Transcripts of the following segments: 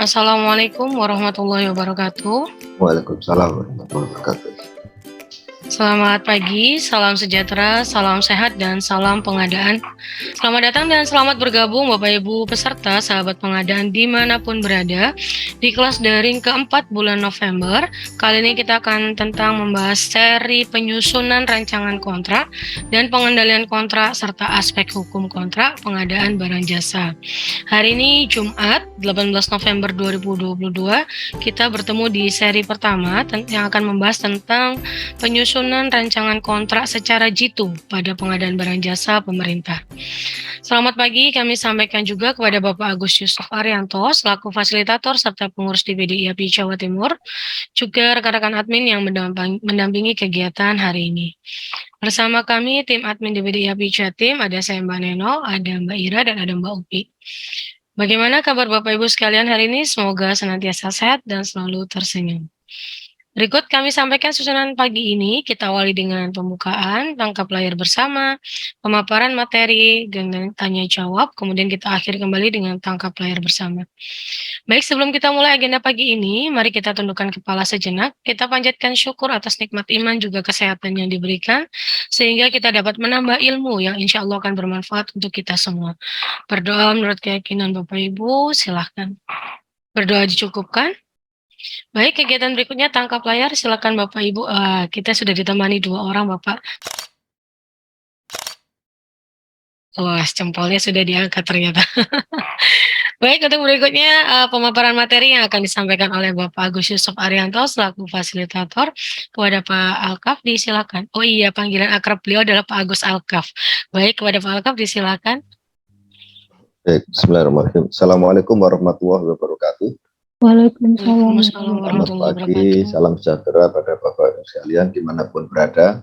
Assalamualaikum warahmatullahi wabarakatuh. Waalaikumsalam warahmatullahi wabarakatuh. Selamat pagi, salam sejahtera, salam sehat, dan salam pengadaan. Selamat datang dan selamat bergabung Bapak Ibu peserta sahabat pengadaan dimanapun berada di kelas daring keempat bulan November. Kali ini kita akan membahas seri penyusunan rancangan kontrak dan pengendalian kontrak serta aspek hukum kontrak pengadaan barang jasa. Hari ini Jumat 18 November 2022 kita bertemu di seri pertama yang akan membahas tentang penyusunan rancangan kontrak secara jitu pada pengadaan barang jasa pemerintah. Selamat pagi kami sampaikan juga kepada Bapak Agus Yusuf Arianto selaku fasilitator serta pengurus DPD IAPI Jawa Timur, juga rekan-rekan admin yang mendampingi kegiatan hari ini. Bersama kami tim admin DPD IAPI Jatim, ada saya Mbak Neno, ada Mbak Ira, dan ada Mbak Upi. Bagaimana kabar Bapak Ibu sekalian hari ini? Semoga senantiasa sehat dan selalu tersenyum. Berikut kami sampaikan susunan pagi ini, kita awali dengan pembukaan, tangkap layar bersama, pemaparan materi, dengan tanya jawab, kemudian kita akhiri kembali dengan tangkap layar bersama. Baik, sebelum kita mulai agenda pagi ini, mari kita tundukkan kepala sejenak, kita panjatkan syukur atas nikmat iman juga kesehatan yang diberikan, sehingga kita dapat menambah ilmu yang insya Allah akan bermanfaat untuk kita semua. Berdoa menurut keyakinan Bapak Ibu, silahkan. Berdoa dicukupkan. Baik, kegiatan berikutnya tangkap layar, silakan Bapak Ibu. Kita sudah ditemani 2 orang Bapak. Wah, jempolnya sudah diangkat ternyata. Baik, untuk berikutnya pemaparan materi yang akan disampaikan oleh Bapak Agus Yusuf Arianto selaku fasilitator kepada Pak Alkaf, disilakan. Oh iya, panggilan akrab beliau adalah Pak Agus Alkaf. Baik, kepada Pak Alkaf disilakan. Baik, bismillahirrahmanirrahim. Assalamualaikum warahmatullahi wabarakatuh. Waalaikumsalam Selamat pagi, salam sejahtera pada Bapak Ibu sekalian dimanapun berada.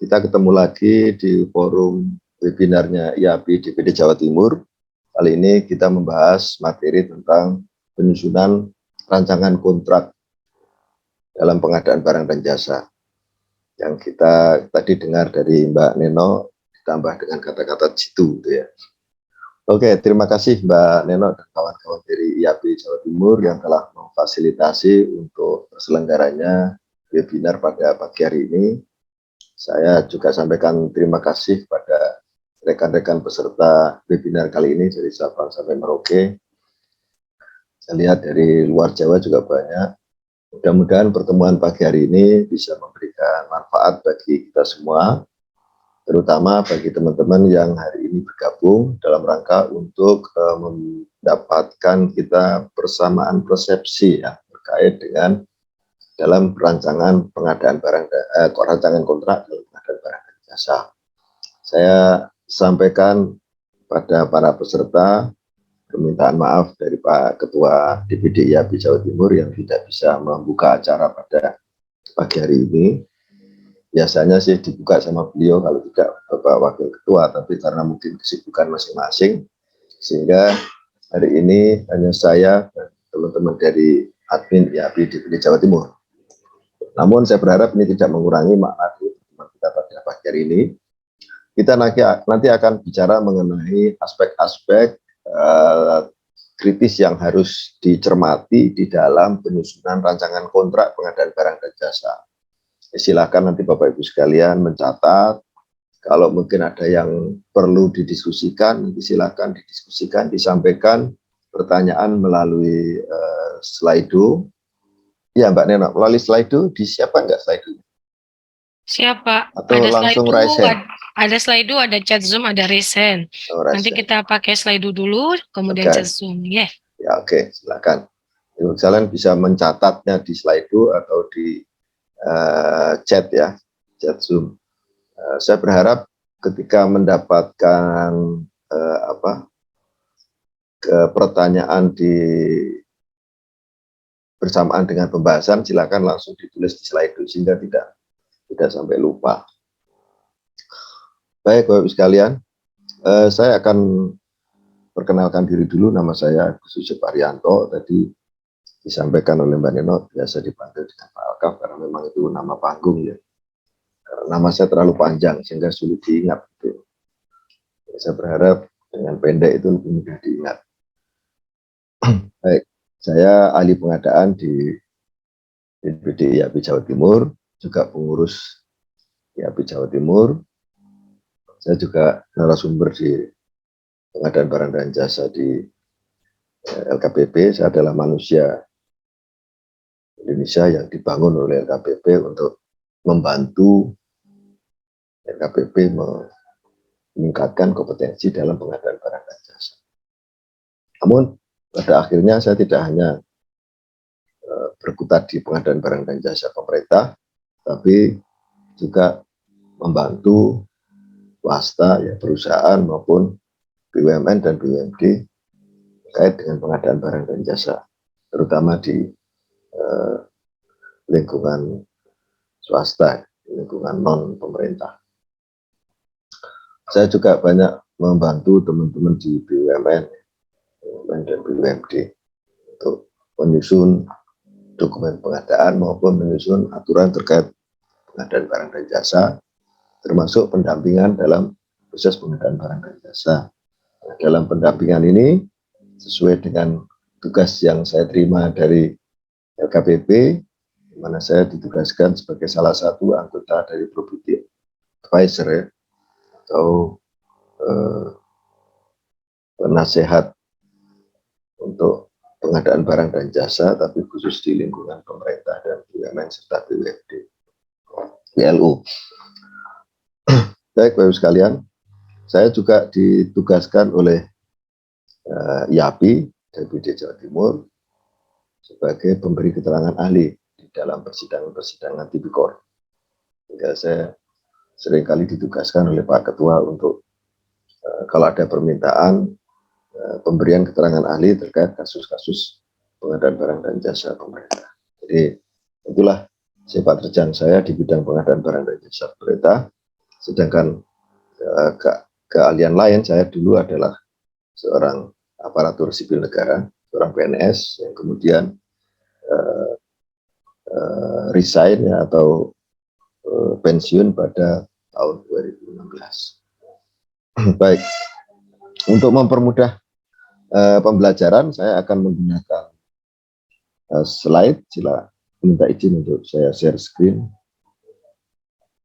Kita ketemu lagi di forum webinarnya IAPI DPD Jawa Timur. Kali ini kita membahas materi tentang penyusunan rancangan kontrak dalam pengadaan barang dan jasa. Yang kita tadi dengar dari Mbak Neno ditambah dengan kata-kata jitu gitu ya. Oke, terima kasih Mbak Neno dan kawan-kawan dari IAPI Jawa Timur yang telah memfasilitasi untuk terselenggaranya webinar pada pagi hari ini. Saya juga sampaikan terima kasih pada rekan-rekan peserta webinar kali ini dari Sabang sampai Merauke. Saya lihat dari luar Jawa juga banyak. Mudah-mudahan pertemuan pagi hari ini bisa memberikan manfaat bagi kita semua, terutama bagi teman-teman yang hari ini bergabung dalam rangka untuk mendapatkan kita persamaan persepsi ya, terkait dengan dalam rancangan pengadaan rancangan kontrak dalam pengadaan barang dan jasa. Saya sampaikan pada para peserta permintaan maaf dari Pak Ketua DPD IAPI Jawa Timur yang tidak bisa membuka acara pada pagi hari ini. Biasanya sih dibuka sama beliau, kalau tidak Bapak Wakil Ketua, tapi karena mungkin kesibukan masing-masing, sehingga hari ini hanya saya dan teman-teman dari admin IAPI DPD Jawa Timur. Namun saya berharap ini tidak mengurangi makna teman kita pada pagi hari ini. Kita nanti akan bicara mengenai aspek-aspek kritis yang harus dicermati di dalam penyusunan rancangan kontrak pengadaan barang dan jasa. Silakan nanti Bapak Ibu sekalian mencatat, kalau mungkin ada yang perlu didiskusikan, nanti silakan didiskusikan, disampaikan pertanyaan melalui Slido. Ya Mbak Neno, melalui Slido disiapkan nggak Slido? Siapa? Atau ada langsung Slido, raise hand? ada Slido, ada chat Zoom, ada raise hand. Nanti kita pakai Slido dulu, kemudian chat Zoom, ya. Ya oke, silakan. Kalian bisa mencatatnya di Slido atau di chat ya, chat Zoom. Saya berharap ketika mendapatkan pertanyaan bersamaan dengan pembahasan, silakan langsung ditulis di Slido sehingga tidak sampai lupa. Baik Bapak Ibu sekalian, saya akan perkenalkan diri dulu. Nama saya Agus Yusuf Arianto. Tadi disampaikan oleh Mbak Neno, biasa dipanggil dengan Pak Alkaf karena memang itu nama panggung ya. Karena nama saya terlalu panjang sehingga sulit diingat. Gitu. Saya berharap dengan pendek itu lebih mudah diingat. Baik, Saya ahli pengadaan di DPD IAP Jawa Timur, juga pengurus IAP Jawa Timur. Saya juga narasumber di pengadaan barang dan jasa di LKPP. Saya adalah manusia Indonesia yang dibangun oleh LKPP untuk membantu LKPP meningkatkan kompetensi dalam pengadaan barang dan jasa. Namun pada akhirnya saya tidak hanya berkutat di pengadaan barang dan jasa pemerintah, tapi juga membantu swasta, ya, perusahaan maupun BUMN dan BUMD terkait dengan pengadaan barang dan jasa, terutama di lingkungan swasta, lingkungan non pemerintah. Saya juga banyak membantu teman-teman di BUMN dan BUMD untuk menyusun dokumen pengadaan maupun menyusun aturan terkait pengadaan barang dan jasa, termasuk pendampingan dalam proses pengadaan barang dan jasa. Nah, dalam pendampingan ini, sesuai dengan tugas yang saya terima dari LKPP, di mana saya ditugaskan sebagai salah satu anggota dari Property Advisor, ya, atau penasehat untuk pengadaan barang dan jasa, tapi khusus di lingkungan pemerintah dan BUMN serta BUMD, PLU. Baik, Bapak-Ibu sekalian, saya juga ditugaskan oleh IAPI DPD Jawa Timur sebagai pemberi keterangan ahli di dalam persidangan-persidangan tipikor. Sehingga saya seringkali ditugaskan oleh Pak Ketua untuk kalau ada permintaan pemberian keterangan ahli terkait kasus-kasus pengadaan barang dan jasa pemerintah. Jadi itulah sepak terjang saya di bidang pengadaan barang dan jasa pemerintah. Sedangkan keahlian lain, saya dulu adalah seorang aparatur sipil negara, seorang PNS yang kemudian resign, ya, atau pensiun pada tahun 2016. Baik, untuk mempermudah pembelajaran, saya akan menggunakan slide. Sila minta izin untuk saya share screen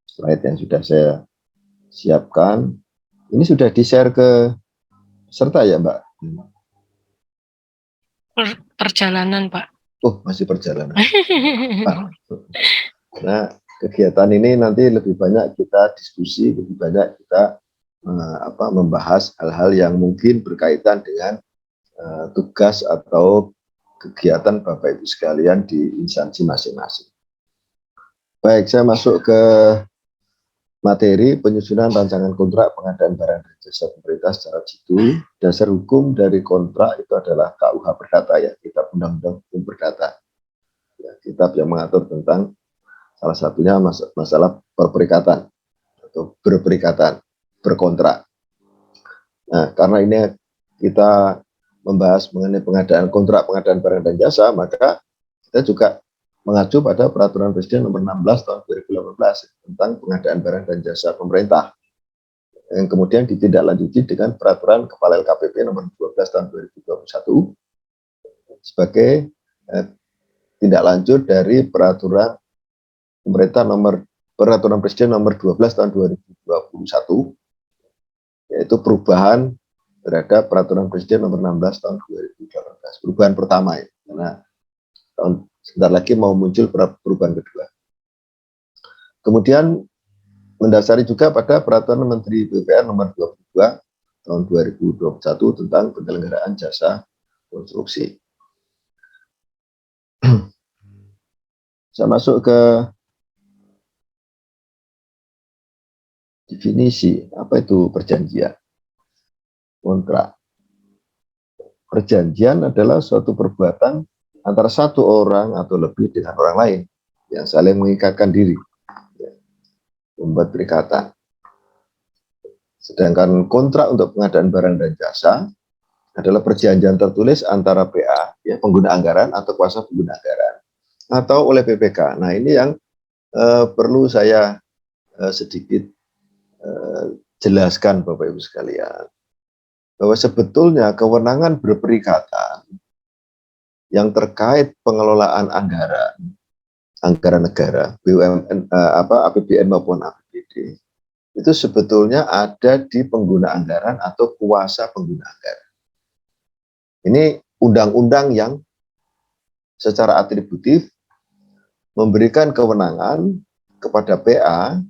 slide yang sudah saya siapkan. Ini sudah di-share ke peserta ya, Mbak? Perjalanan, Pak. Oh, masih perjalanan. Nah, kegiatan ini nanti lebih banyak kita diskusi, lebih banyak kita membahas hal-hal yang mungkin berkaitan dengan tugas atau kegiatan Bapak Ibu sekalian di instansi masing-masing. Baik, saya masuk ke materi penyusunan rancangan kontrak pengadaan barang dan jasa pemerintah secara jitu. Dasar hukum dari kontrak itu adalah KUH Perdata, ya, Kitab Undang-Undang Hukum Perdata. Ya, kitab yang mengatur tentang salah satunya masalah perperikatan atau berperikatan, berkontrak. Nah, karena ini kita membahas mengenai pengadaan kontrak pengadaan barang dan jasa, maka kita juga mengacu pada Peraturan Presiden Nomor 16 Tahun 2018 tentang pengadaan barang dan jasa pemerintah, yang kemudian ditindaklanjuti dengan Peraturan Kepala LKPP Nomor 12 Tahun 2021 sebagai tindak lanjut dari Peraturan Pemerintah Peraturan Presiden Nomor 12 Tahun 2021, yaitu perubahan terhadap Peraturan Presiden Nomor 16 Tahun 2018. Perubahan pertama, ya, karena sebentar lagi mau muncul perubahan kedua. Kemudian mendasari juga pada Peraturan Menteri PUPR Nomor 22 Tahun 2021 tentang penyelenggaraan jasa konstruksi. Saya masuk ke definisi. Apa itu perjanjian? Kontrak. Perjanjian adalah suatu perbuatan antara satu orang atau lebih dengan orang lain yang saling mengikatkan diri, membuat perikatan. Sedangkan kontrak untuk pengadaan barang dan jasa adalah perjanjian tertulis antara PA, ya, pengguna anggaran atau kuasa pengguna anggaran, atau oleh BPK. Nah, ini yang perlu saya sedikit jelaskan, Bapak Ibu sekalian, bahwa sebetulnya kewenangan berperikatan yang terkait pengelolaan anggaran negara, BUMN, APBN maupun APBD, itu sebetulnya ada di pengguna anggaran atau kuasa pengguna anggaran. Ini undang-undang yang secara atributif memberikan kewenangan kepada PA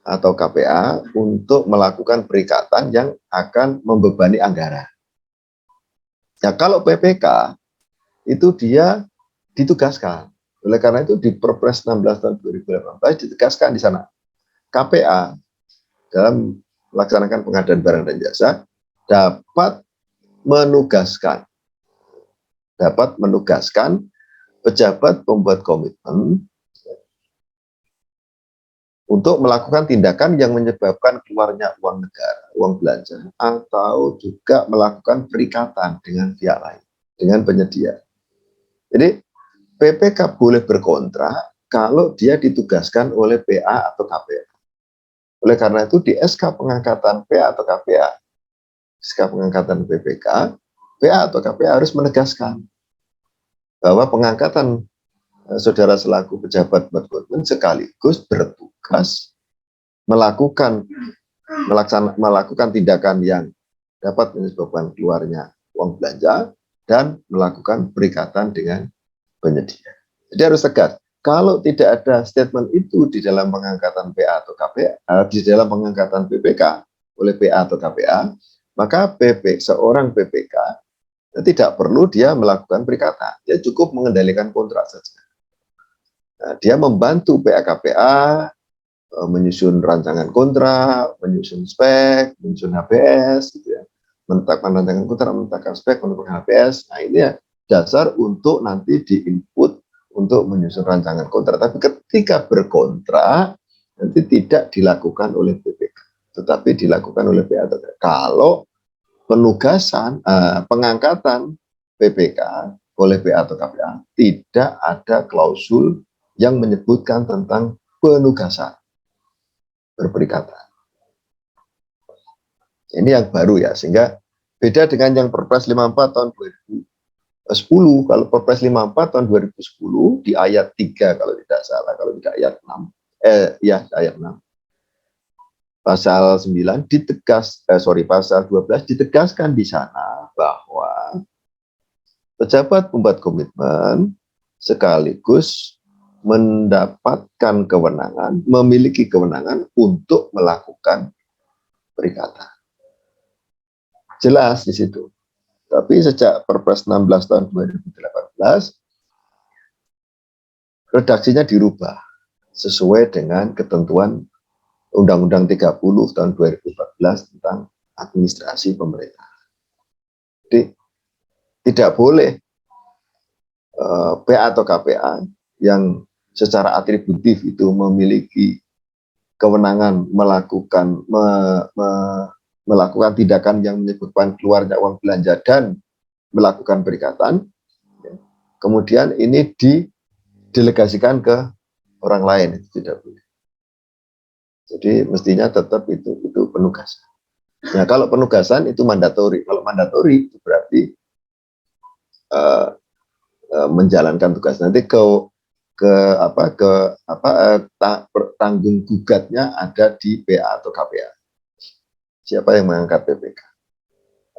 atau KPA untuk melakukan perikatan yang akan membebani anggaran. Ya, kalau PPK itu dia ditugaskan. Oleh karena itu di Perpres 16 tahun 2018 ditegaskan di sana KPA dalam melaksanakan pengadaan barang dan jasa dapat menugaskan pejabat pembuat komitmen untuk melakukan tindakan yang menyebabkan keluarnya uang negara, uang belanja, atau juga melakukan perikatan dengan pihak lain, dengan penyedia. Jadi PPK boleh berkontrak kalau dia ditugaskan oleh PA atau KPA. Oleh karena itu di SK pengangkatan PA atau KPA, SK pengangkatan PPK, PA atau KPA harus menegaskan bahwa pengangkatan saudara selaku pejabat komitmen sekaligus bertugas melakukan tindakan yang dapat menyebabkan keluarnya uang belanja dan melakukan perikatan dengan penyedia. Jadi harus tegas. Kalau tidak ada statement itu di dalam pengangkatan PA atau KPA, di dalam pengangkatan PPK oleh PA atau KPA, maka seorang PPK tidak perlu dia melakukan perikatan. Dia cukup mengendalikan kontrak saja. Nah, dia membantu PA-KPA menyusun rancangan kontrak, menyusun spek, menyusun HPS, gitu ya. Menetapkan rancangan kontrak, menetapkan spek, menetapkan HPS. Nah, ini ya dasar untuk nanti diinput untuk menyusun rancangan kontrak. Tapi ketika berkontrak, nanti tidak dilakukan oleh PPK, tetapi dilakukan oleh PA. Kalau pengangkatan PPK oleh PA atau KPA, tidak ada klausul yang menyebutkan tentang penugasan berperikatan. Ini yang baru ya, sehingga beda dengan yang Perpres 54 tahun 2010. Kalau Perpres 54 tahun 2010 di ayat 3 kalau tidak salah, kalau tidak ayat 6. Ayat 6. Pasal 9 pasal 12 ditegaskan di sana bahwa pejabat pembuat komitmen sekaligus mendapatkan kewenangan, memiliki kewenangan untuk melakukan perikatan. Jelas di situ. Tapi sejak Perpres 16 tahun 2018, redaksinya dirubah sesuai dengan ketentuan Undang-Undang 30 tahun 2014 tentang administrasi pemerintah. Jadi tidak boleh PA atau KPA yang secara atributif itu memiliki kewenangan melakukan tindakan yang menyebabkan keluarnya uang belanja dan melakukan perikatan, kemudian ini didelegasikan ke orang lain, itu tidak boleh. Jadi mestinya tetap itu penugasan. Nah, kalau penugasan itu mandatori. Kalau mandatori itu berarti menjalankan tugas. Nanti tanggung gugatnya ada di PA atau KPA. Siapa yang mengangkat PPK?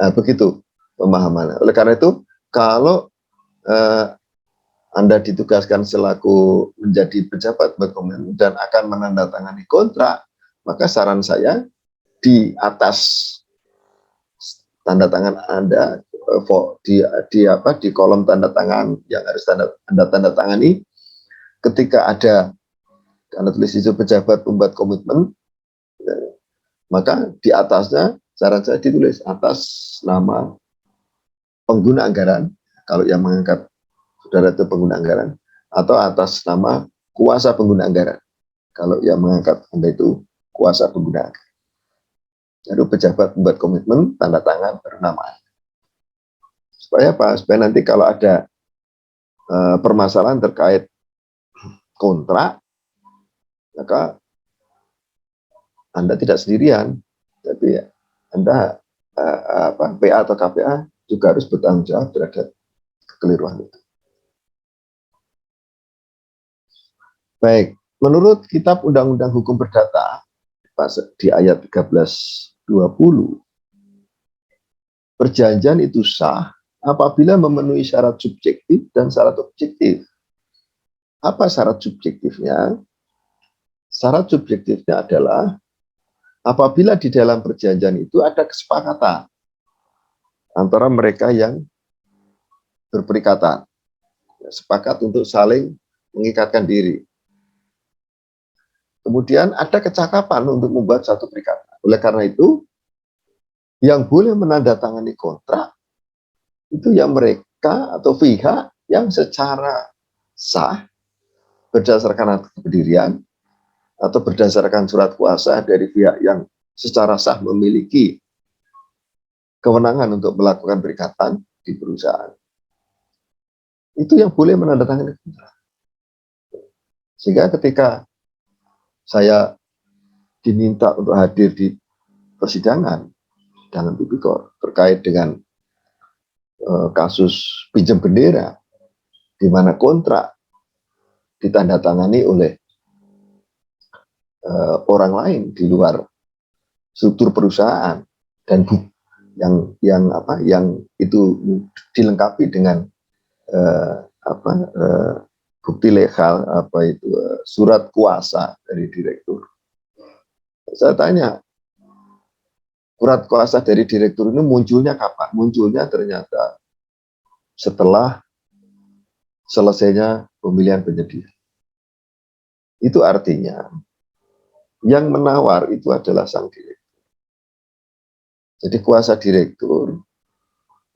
Nah, begitu pemahamannya. Oleh karena itu, kalau Anda ditugaskan selaku menjadi pejabat berkomitmen dan akan menandatangani kontrak, maka saran saya di atas tanda tangan Anda di kolom tanda tangan yang harus Anda tanda tangani, ketika ada tanda tulis itu pejabat pembuat komitmen, maka di atasnya saran saya ditulis atas nama pengguna anggaran, kalau yang mengangkat saudara itu pengguna anggaran, atau atas nama kuasa pengguna anggaran, kalau yang mengangkat Anda itu kuasa pengguna anggaran. Lalu pejabat membuat komitmen, tanda tangan, bernama. Supaya apa? Supaya nanti kalau ada permasalahan terkait kontrak, maka Anda tidak sendirian, tapi Anda PA atau KPA juga harus bertanggung jawab terhadap kekeliruan itu. Baik, menurut Kitab Undang-Undang Hukum Perdata di ayat 1320, perjanjian itu sah apabila memenuhi syarat subjektif dan syarat objektif. Apa syarat subjektifnya? Syarat subjektifnya adalah apabila di dalam perjanjian itu ada kesepakatan antara mereka yang berperikatan, sepakat untuk saling mengikatkan diri. Kemudian ada kecakapan untuk membuat satu perikatan. Oleh karena itu, yang boleh menandatangani kontrak itu yang mereka atau pihak yang secara sah berdasarkan akta pendirian atau berdasarkan surat kuasa dari pihak yang secara sah memiliki kewenangan untuk melakukan perikatan di perusahaan. Itu yang boleh menandatangani kontrak. Sehingga ketika saya diminta untuk hadir di persidangan dengan tipikor terkait dengan kasus pinjam bendera, di mana kontrak ditandatangani oleh orang lain di luar struktur perusahaan dan yang itu dilengkapi dengan bukti legal surat kuasa dari direktur. Saya tanya, surat kuasa dari direktur ini munculnya kapan? Munculnya ternyata setelah selesainya pemilihan penyedia. Itu artinya yang menawar itu adalah sang direktur. Jadi kuasa direktur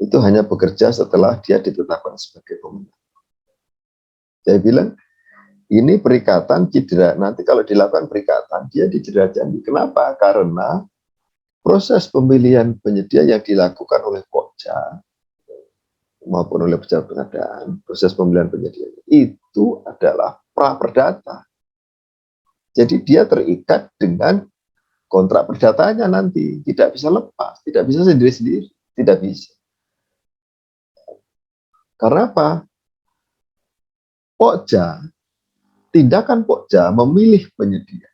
itu hanya bekerja setelah dia ditetapkan sebagai pemenang. Saya bilang, ini perikatan cedera. Nanti kalau dilakukan perikatan, dia dicedera janji. Kenapa? Karena proses pemilihan penyedia yang dilakukan oleh Pokja maupun oleh pejabat pengadaan, proses pemilihan penyedia itu adalah pra perdata. Jadi dia terikat dengan kontrak perdatanya nanti, tidak bisa lepas, tidak bisa sendiri-sendiri, tidak bisa. Karena apa? Pokja, tindakan Pokja memilih penyedia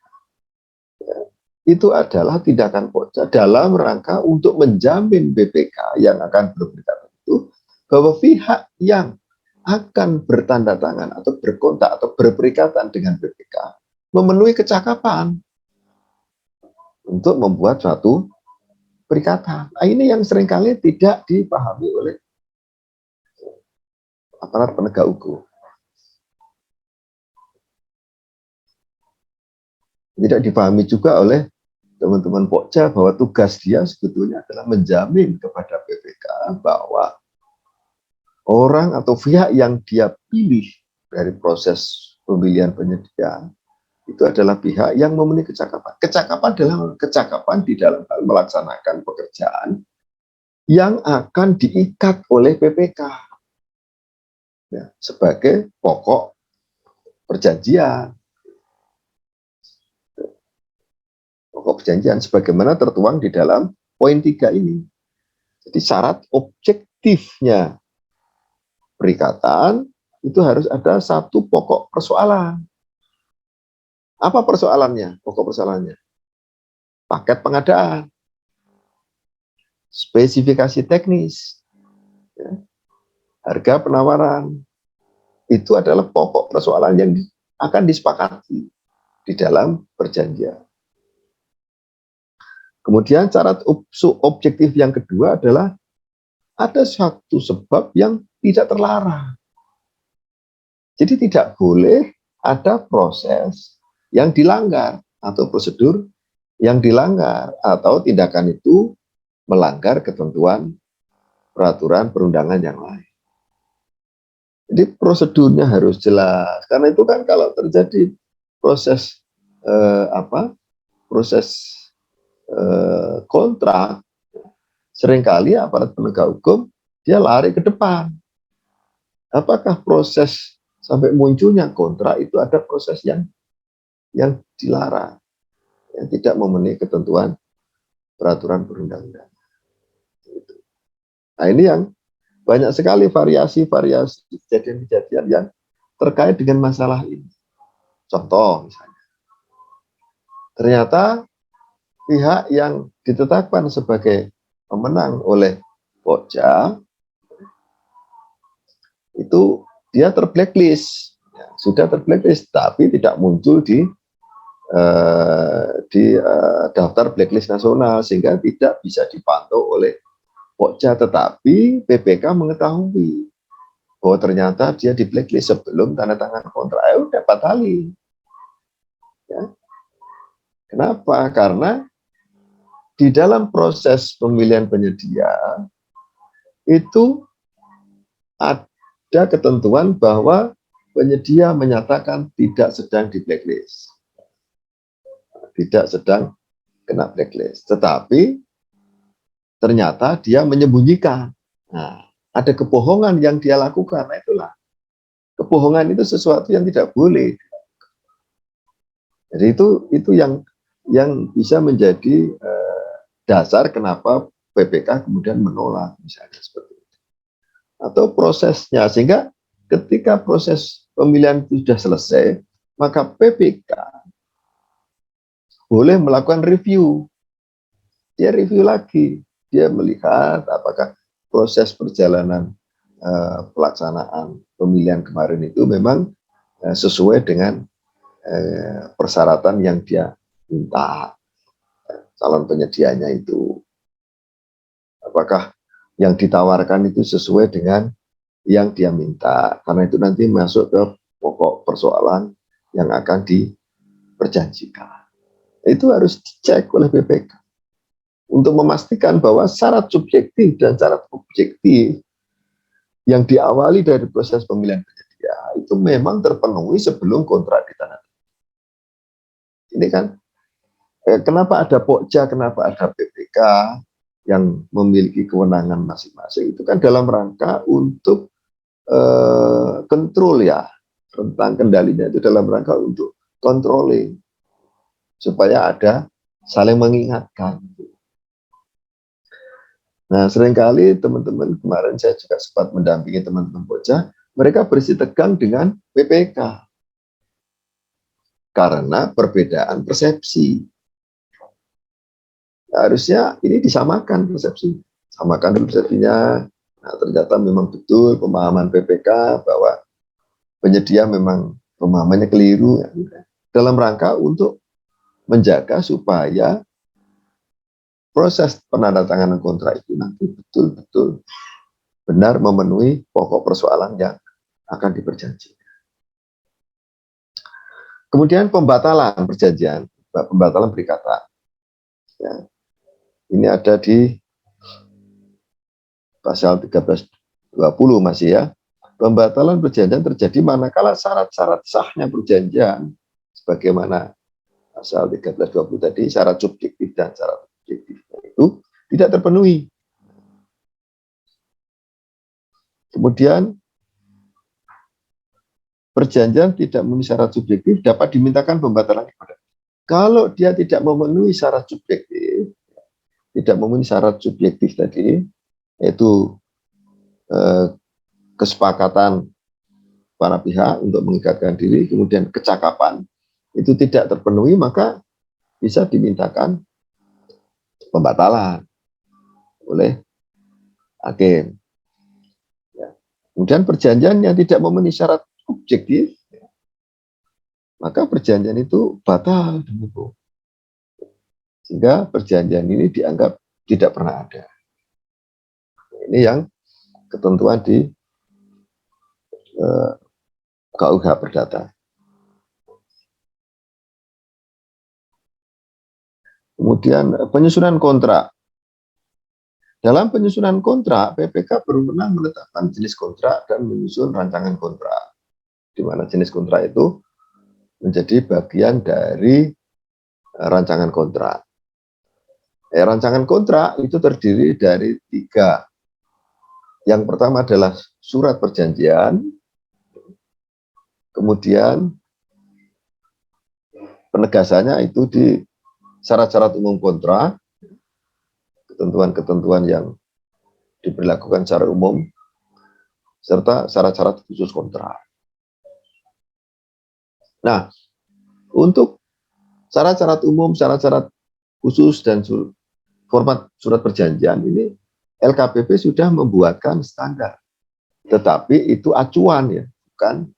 itu adalah tindakan Pokja dalam rangka untuk menjamin BPK yang akan berperikatan itu bahwa pihak yang akan bertanda tangan atau berkontak atau berperikatan dengan BPK memenuhi kecakapan untuk membuat suatu perikatan. Nah, ini yang seringkali tidak dipahami oleh aparat penegak hukum. Tidak dipahami juga oleh teman-teman Pokja bahwa tugas dia sebetulnya adalah menjamin kepada BPK bahwa orang atau pihak yang dia pilih dari proses pemilihan penyedia itu adalah pihak yang memenuhi kecakapan. Kecakapan adalah kecakapan di dalam hal melaksanakan pekerjaan yang akan diikat oleh BPK ya, sebagai pokok perjanjian. Pokok perjanjian sebagaimana tertuang di dalam poin 3 ini. Jadi syarat objektifnya perikatan itu harus ada satu pokok persoalan. Apa persoalannya? Pokok persoalannya. Paket pengadaan. Spesifikasi teknis. Ya, harga penawaran. Itu adalah pokok persoalan yang akan disepakati di dalam perjanjian. Kemudian syarat objektif yang kedua adalah ada suatu sebab yang tidak terlarang. Jadi tidak boleh ada proses yang dilanggar atau prosedur yang dilanggar atau tindakan itu melanggar ketentuan peraturan perundangan yang lain. Jadi prosedurnya harus jelas. Karena itu kan kalau terjadi proses kontrak, seringkali aparat penegak hukum dia lari ke depan. Apakah proses sampai munculnya kontrak itu ada proses yang dilarang, yang tidak memenuhi ketentuan peraturan perundang-undangan. Nah ini yang banyak sekali variasi-variasi kejadian-kejadian yang terkait dengan masalah ini. Contoh misalnya, ternyata pihak yang ditetapkan sebagai pemenang oleh Pokja itu dia terblacklist, ya, sudah terblacklist, tapi tidak muncul di daftar blacklist nasional sehingga tidak bisa dipantau oleh Pokja, tetapi PPK mengetahui bahwa ternyata dia di blacklist sebelum tanda tangan kontrak, udah batalin. Ya. Kenapa? Karena di dalam proses pemilihan penyedia itu ada ketentuan bahwa penyedia menyatakan tidak sedang di blacklist, tidak sedang kena blacklist, tetapi ternyata dia menyembunyikan. Nah, ada kebohongan yang dia lakukan. Nah, itulah kebohongan itu sesuatu yang tidak boleh. Jadi itu yang bisa menjadi dasar kenapa PPK kemudian menolak misalnya seperti itu. Atau prosesnya, sehingga ketika proses pemilihan itu sudah selesai, maka PPK boleh melakukan review. Dia review lagi, dia melihat apakah proses perjalanan pelaksanaan pemilihan kemarin itu memang sesuai dengan persyaratan yang dia minta, calon penyedianya itu. Apakah yang ditawarkan itu sesuai dengan yang dia minta, karena itu nanti masuk ke pokok persoalan yang akan diperjanjikan. Itu harus dicek oleh BPK untuk memastikan bahwa syarat subjektif dan syarat objektif yang diawali dari proses pemilihan penyedia itu memang terpenuhi sebelum kontrak ditandatangani. Ini kan kenapa ada Pokja, kenapa ada BPK yang memiliki kewenangan masing-masing, itu kan dalam rangka untuk kontrol, ya, rentang kendalinya itu dalam rangka untuk controlling, supaya ada saling mengingatkan. Nah, seringkali teman-teman, kemarin saya juga sempat mendampingi teman-teman Pokja, mereka bersitegang dengan PPK karena perbedaan persepsi. Nah, harusnya ini disamakan persepsi, samakan persepsinya. Nah, ternyata memang betul pemahaman PPK bahwa penyedia memang pemahamannya keliru, ya, dalam rangka untuk menjaga supaya proses penandatanganan kontrak itu nanti betul-betul benar memenuhi pokok persoalan yang akan diperjanjikan. Kemudian pembatalan perjanjian, pembatalan perikatan. Ya, ini ada di pasal 1320 masih, ya. Pembatalan perjanjian terjadi manakala syarat-syarat sahnya perjanjian sebagaimana pasal 1320 tadi, syarat subjektif dan syarat objektifnya itu tidak terpenuhi. Kemudian perjanjian tidak memenuhi syarat subjektif dapat dimintakan pembatalan kepada. Kalau dia tidak memenuhi syarat subjektif, tidak memenuhi syarat subjektif tadi, yaitu kesepakatan para pihak untuk mengikatkan diri, kemudian kecakapan itu tidak terpenuhi, maka bisa dimintakan pembatalan oleh hakim. Ya. Kemudian perjanjian yang tidak memenuhi syarat objektif, maka perjanjian itu batal demi hukum. Sehingga perjanjian ini dianggap tidak pernah ada. Ini yang ketentuan di KUH Perdata. Kemudian penyusunan kontrak. Dalam penyusunan kontrak, PPK berwenang menetapkan jenis kontrak dan menyusun rancangan kontrak, di mana jenis kontrak itu menjadi bagian dari rancangan kontrak. Rancangan kontrak itu terdiri dari 3. Yang pertama adalah surat perjanjian, kemudian penegasannya itu di syarat-syarat umum kontrak, ketentuan-ketentuan yang diberlakukan secara umum, serta syarat-syarat khusus kontrak. Nah, Untuk syarat-syarat umum, syarat-syarat khusus, dan format surat perjanjian ini LKPP sudah membuatkan standar. Tetapi itu acuan ya, bukan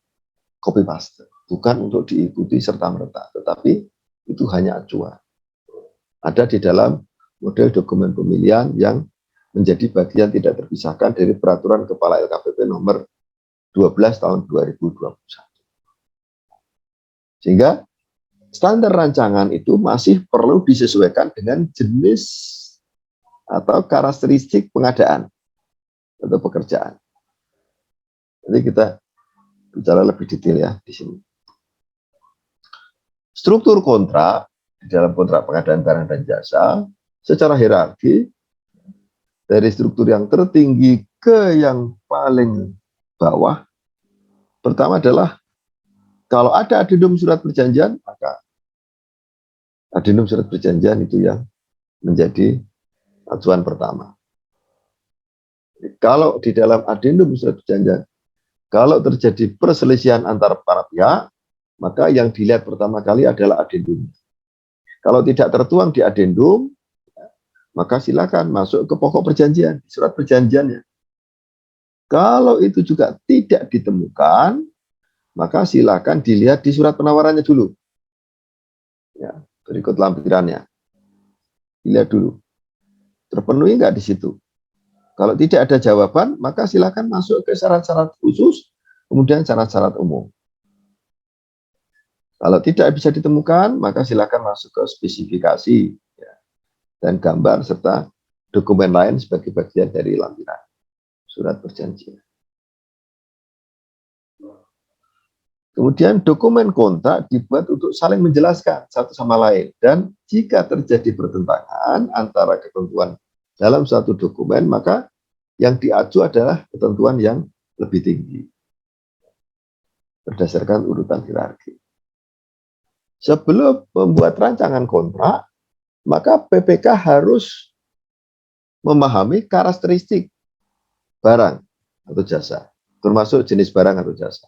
copy paste, bukan untuk diikuti serta-merta, tetapi itu hanya acuan. Ada di dalam model dokumen pemilihan yang menjadi bagian tidak terpisahkan dari peraturan Kepala LKPP nomor 12 tahun 2021. Sehingga standar rancangan itu masih perlu disesuaikan dengan jenis atau karakteristik pengadaan atau pekerjaan. Jadi kita bicara lebih detail ya di sini. Struktur kontrak di dalam kontrak pengadaan barang dan jasa secara hierarki dari struktur yang tertinggi ke yang paling bawah. Pertama adalah kalau ada adendum surat perjanjian, maka adendum surat perjanjian itu yang menjadi acuan pertama. Kalau di dalam adendum surat perjanjian, kalau terjadi perselisihan antara para pihak, maka yang dilihat pertama kali adalah adendum. Kalau tidak tertuang di adendum, maka silakan masuk ke pokok perjanjian, surat perjanjiannya. Kalau itu juga tidak ditemukan, maka silakan dilihat di surat penawarannya dulu. Ya, berikut lampirannya. Dilihat dulu. Terpenuhi nggak di situ? Kalau tidak ada jawaban, maka silakan masuk ke syarat-syarat khusus, kemudian syarat-syarat umum. Kalau tidak bisa ditemukan, maka silakan masuk ke spesifikasi ya, dan gambar serta dokumen lain sebagai bagian dari lampiran surat perjanjian. Kemudian dokumen kontrak dibuat untuk saling menjelaskan satu sama lain, dan jika terjadi pertentangan antara ketentuan dalam suatu dokumen, maka yang diacu adalah ketentuan yang lebih tinggi berdasarkan urutan hierarki. Sebelum membuat rancangan kontrak, maka PPK harus memahami karakteristik barang atau jasa, termasuk jenis barang atau jasa.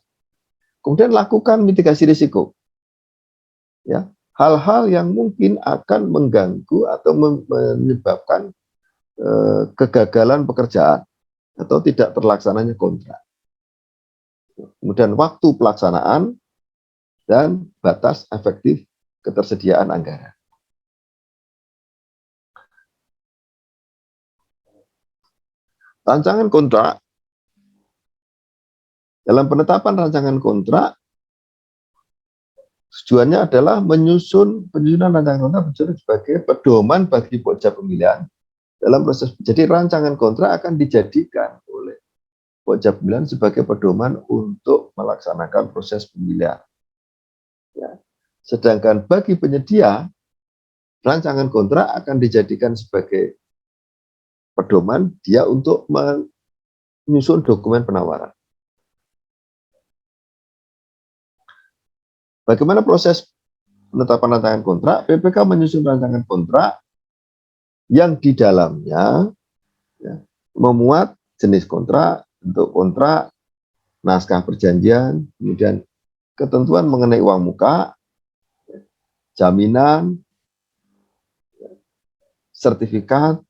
Kemudian lakukan mitigasi risiko. Ya, hal-hal yang mungkin akan mengganggu atau menyebabkan kegagalan pekerjaan atau tidak terlaksananya kontrak. Kemudian waktu pelaksanaan dan batas efektif ketersediaan anggaran. Rancangan kontrak. Dalam penetapan rancangan kontrak, tujuannya adalah penyusunan rancangan kontrak sebagai pedoman bagi pokja pemilihan dalam proses. Jadi rancangan kontrak akan dijadikan oleh pokja pemilihan sebagai pedoman untuk melaksanakan proses pemilihan. Ya. Sedangkan bagi penyedia, rancangan kontrak akan dijadikan sebagai pedoman dia untuk menyusun dokumen penawaran. Bagaimana proses penetapan rancangan kontrak? PPK menyusun rancangan kontrak yang di dalamnya ya, memuat jenis kontrak, bentuk kontrak, naskah perjanjian, kemudian ketentuan mengenai uang muka, jaminan, sertifikat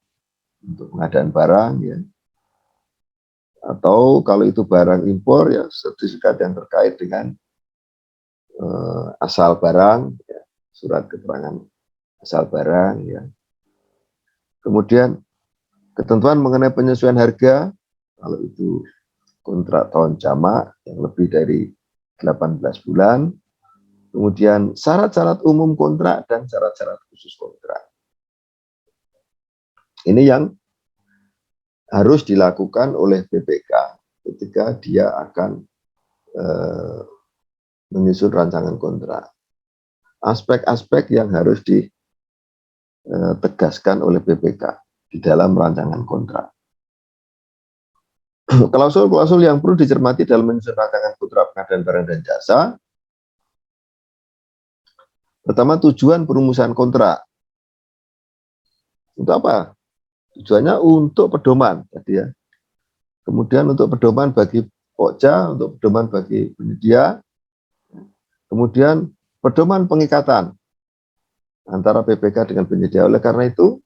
untuk pengadaan barang, ya, atau kalau itu barang impor, ya sertifikat yang terkait dengan asal barang, ya, surat keterangan asal barang, ya. Kemudian ketentuan mengenai penyesuaian harga, kalau itu kontrak tahun jamak yang lebih dari 18 bulan, kemudian syarat-syarat umum kontrak dan syarat-syarat khusus kontrak. Ini yang harus dilakukan oleh PPK ketika dia akan menyusun rancangan kontrak. Aspek-aspek yang harus ditegaskan oleh PPK di dalam rancangan kontrak. Klausul-klausul yang perlu dicermati dalam menyusun rancangan kontrak pengadaan barang dan jasa. Pertama, tujuan perumusan kontrak. Untuk apa? Tujuannya untuk pedoman tadi ya. Kemudian untuk pedoman bagi pokja, untuk pedoman bagi penyedia. Kemudian pedoman pengikatan antara PPK dengan penyedia. Oleh karena itu,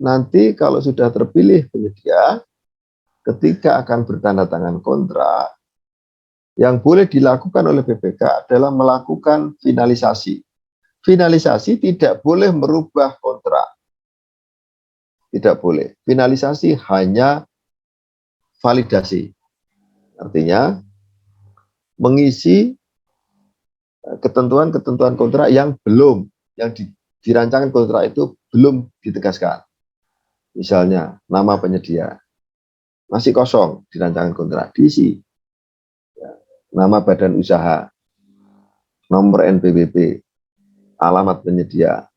nanti kalau sudah terpilih penyedia, ketika akan bertanda tangan kontrak, yang boleh dilakukan oleh PPK adalah melakukan finalisasi. Finalisasi tidak boleh merubah kontrak. Tidak boleh. Finalisasi hanya validasi. Artinya, mengisi ketentuan-ketentuan kontrak yang belum, yang dirancangkan kontrak itu belum ditegaskan. Misalnya, nama penyedia masih kosong di rancangan kontrak, diisi. Nama badan usaha, nomor NPWP, alamat penyedia,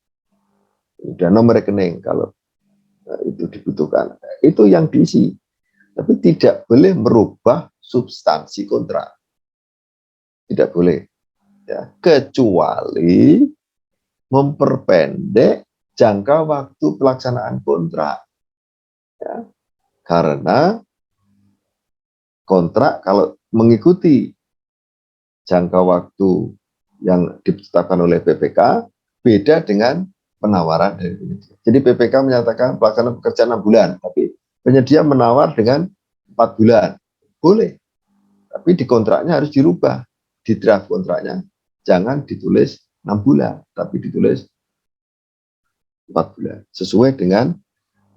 dan nomor rekening kalau itu dibutuhkan. Itu yang diisi. Tapi tidak boleh merubah substansi kontrak. Tidak boleh. Ya, kecuali memperpendek jangka waktu pelaksanaan kontrak. Ya, karena kontrak kalau mengikuti jangka waktu yang ditetapkan oleh PPK beda dengan penawaran dari penyedia. Jadi PPK menyatakan pelaksanaan pekerjaan 6 bulan, tapi penyedia menawar dengan 4 bulan. Boleh. Tapi di kontraknya harus dirubah. Di draft kontraknya jangan ditulis 6 bulan, tapi ditulis 4 bulan. Sesuai dengan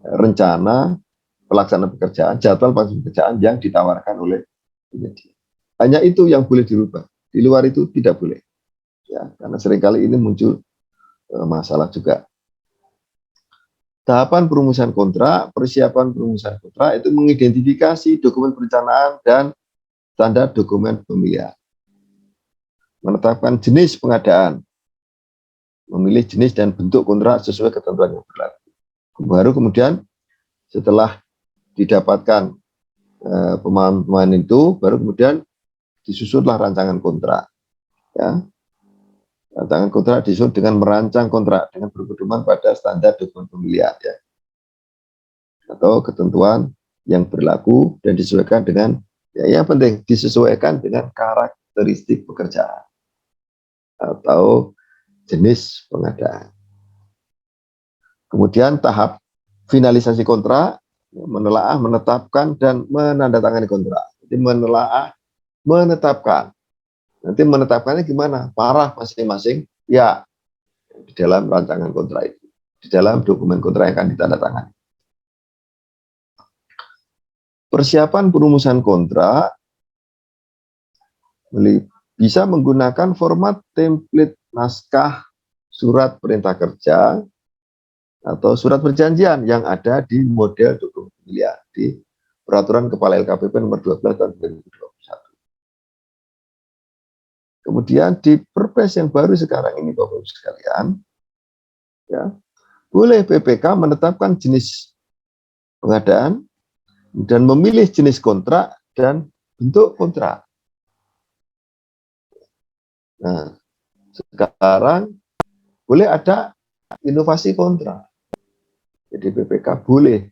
rencana pelaksanaan pekerjaan, jadwal pelaksanaan pekerjaan yang ditawarkan oleh penyedia. Hanya itu yang boleh dirubah. Di luar itu tidak boleh. Ya, karena seringkali ini muncul masalah juga. Tahapan perumusan kontrak, persiapan perumusan kontrak itu mengidentifikasi dokumen perencanaan dan standar dokumen pemilihan. Menetapkan jenis pengadaan, memilih jenis dan bentuk kontrak sesuai ketentuan yang berlaku. Baru kemudian setelah didapatkan pemahaman itu, baru kemudian disusunlah rancangan kontrak. Ya. Rancangan kontrak disusun dengan merancang kontrak dengan berpedoman pada standar dokumen pemilihan, ya, atau ketentuan yang berlaku dan disesuaikan dengan, ya, yang penting disesuaikan dengan karakteristik pekerjaan atau jenis pengadaan. Kemudian tahap finalisasi kontrak, menelaah, menetapkan, dan menandatangani kontrak. Jadi menelaah, menetapkan. Nanti menetapkannya gimana? Parah masing-masing, ya, di dalam rancangan kontrak itu, di dalam dokumen kontrak yang akan ditandatangani. Persiapan perumusan kontrak bisa menggunakan format template naskah surat perintah kerja atau surat perjanjian yang ada di model dokumen pemilihan di Peraturan Kepala LKPP nomor 12 tahun 2021. Kemudian di Perpres yang baru sekarang ini, Bapak-Ibu sekalian, ya, boleh PPK menetapkan jenis pengadaan dan memilih jenis kontrak dan bentuk kontrak. Nah, sekarang boleh ada inovasi kontrak. Jadi PPK boleh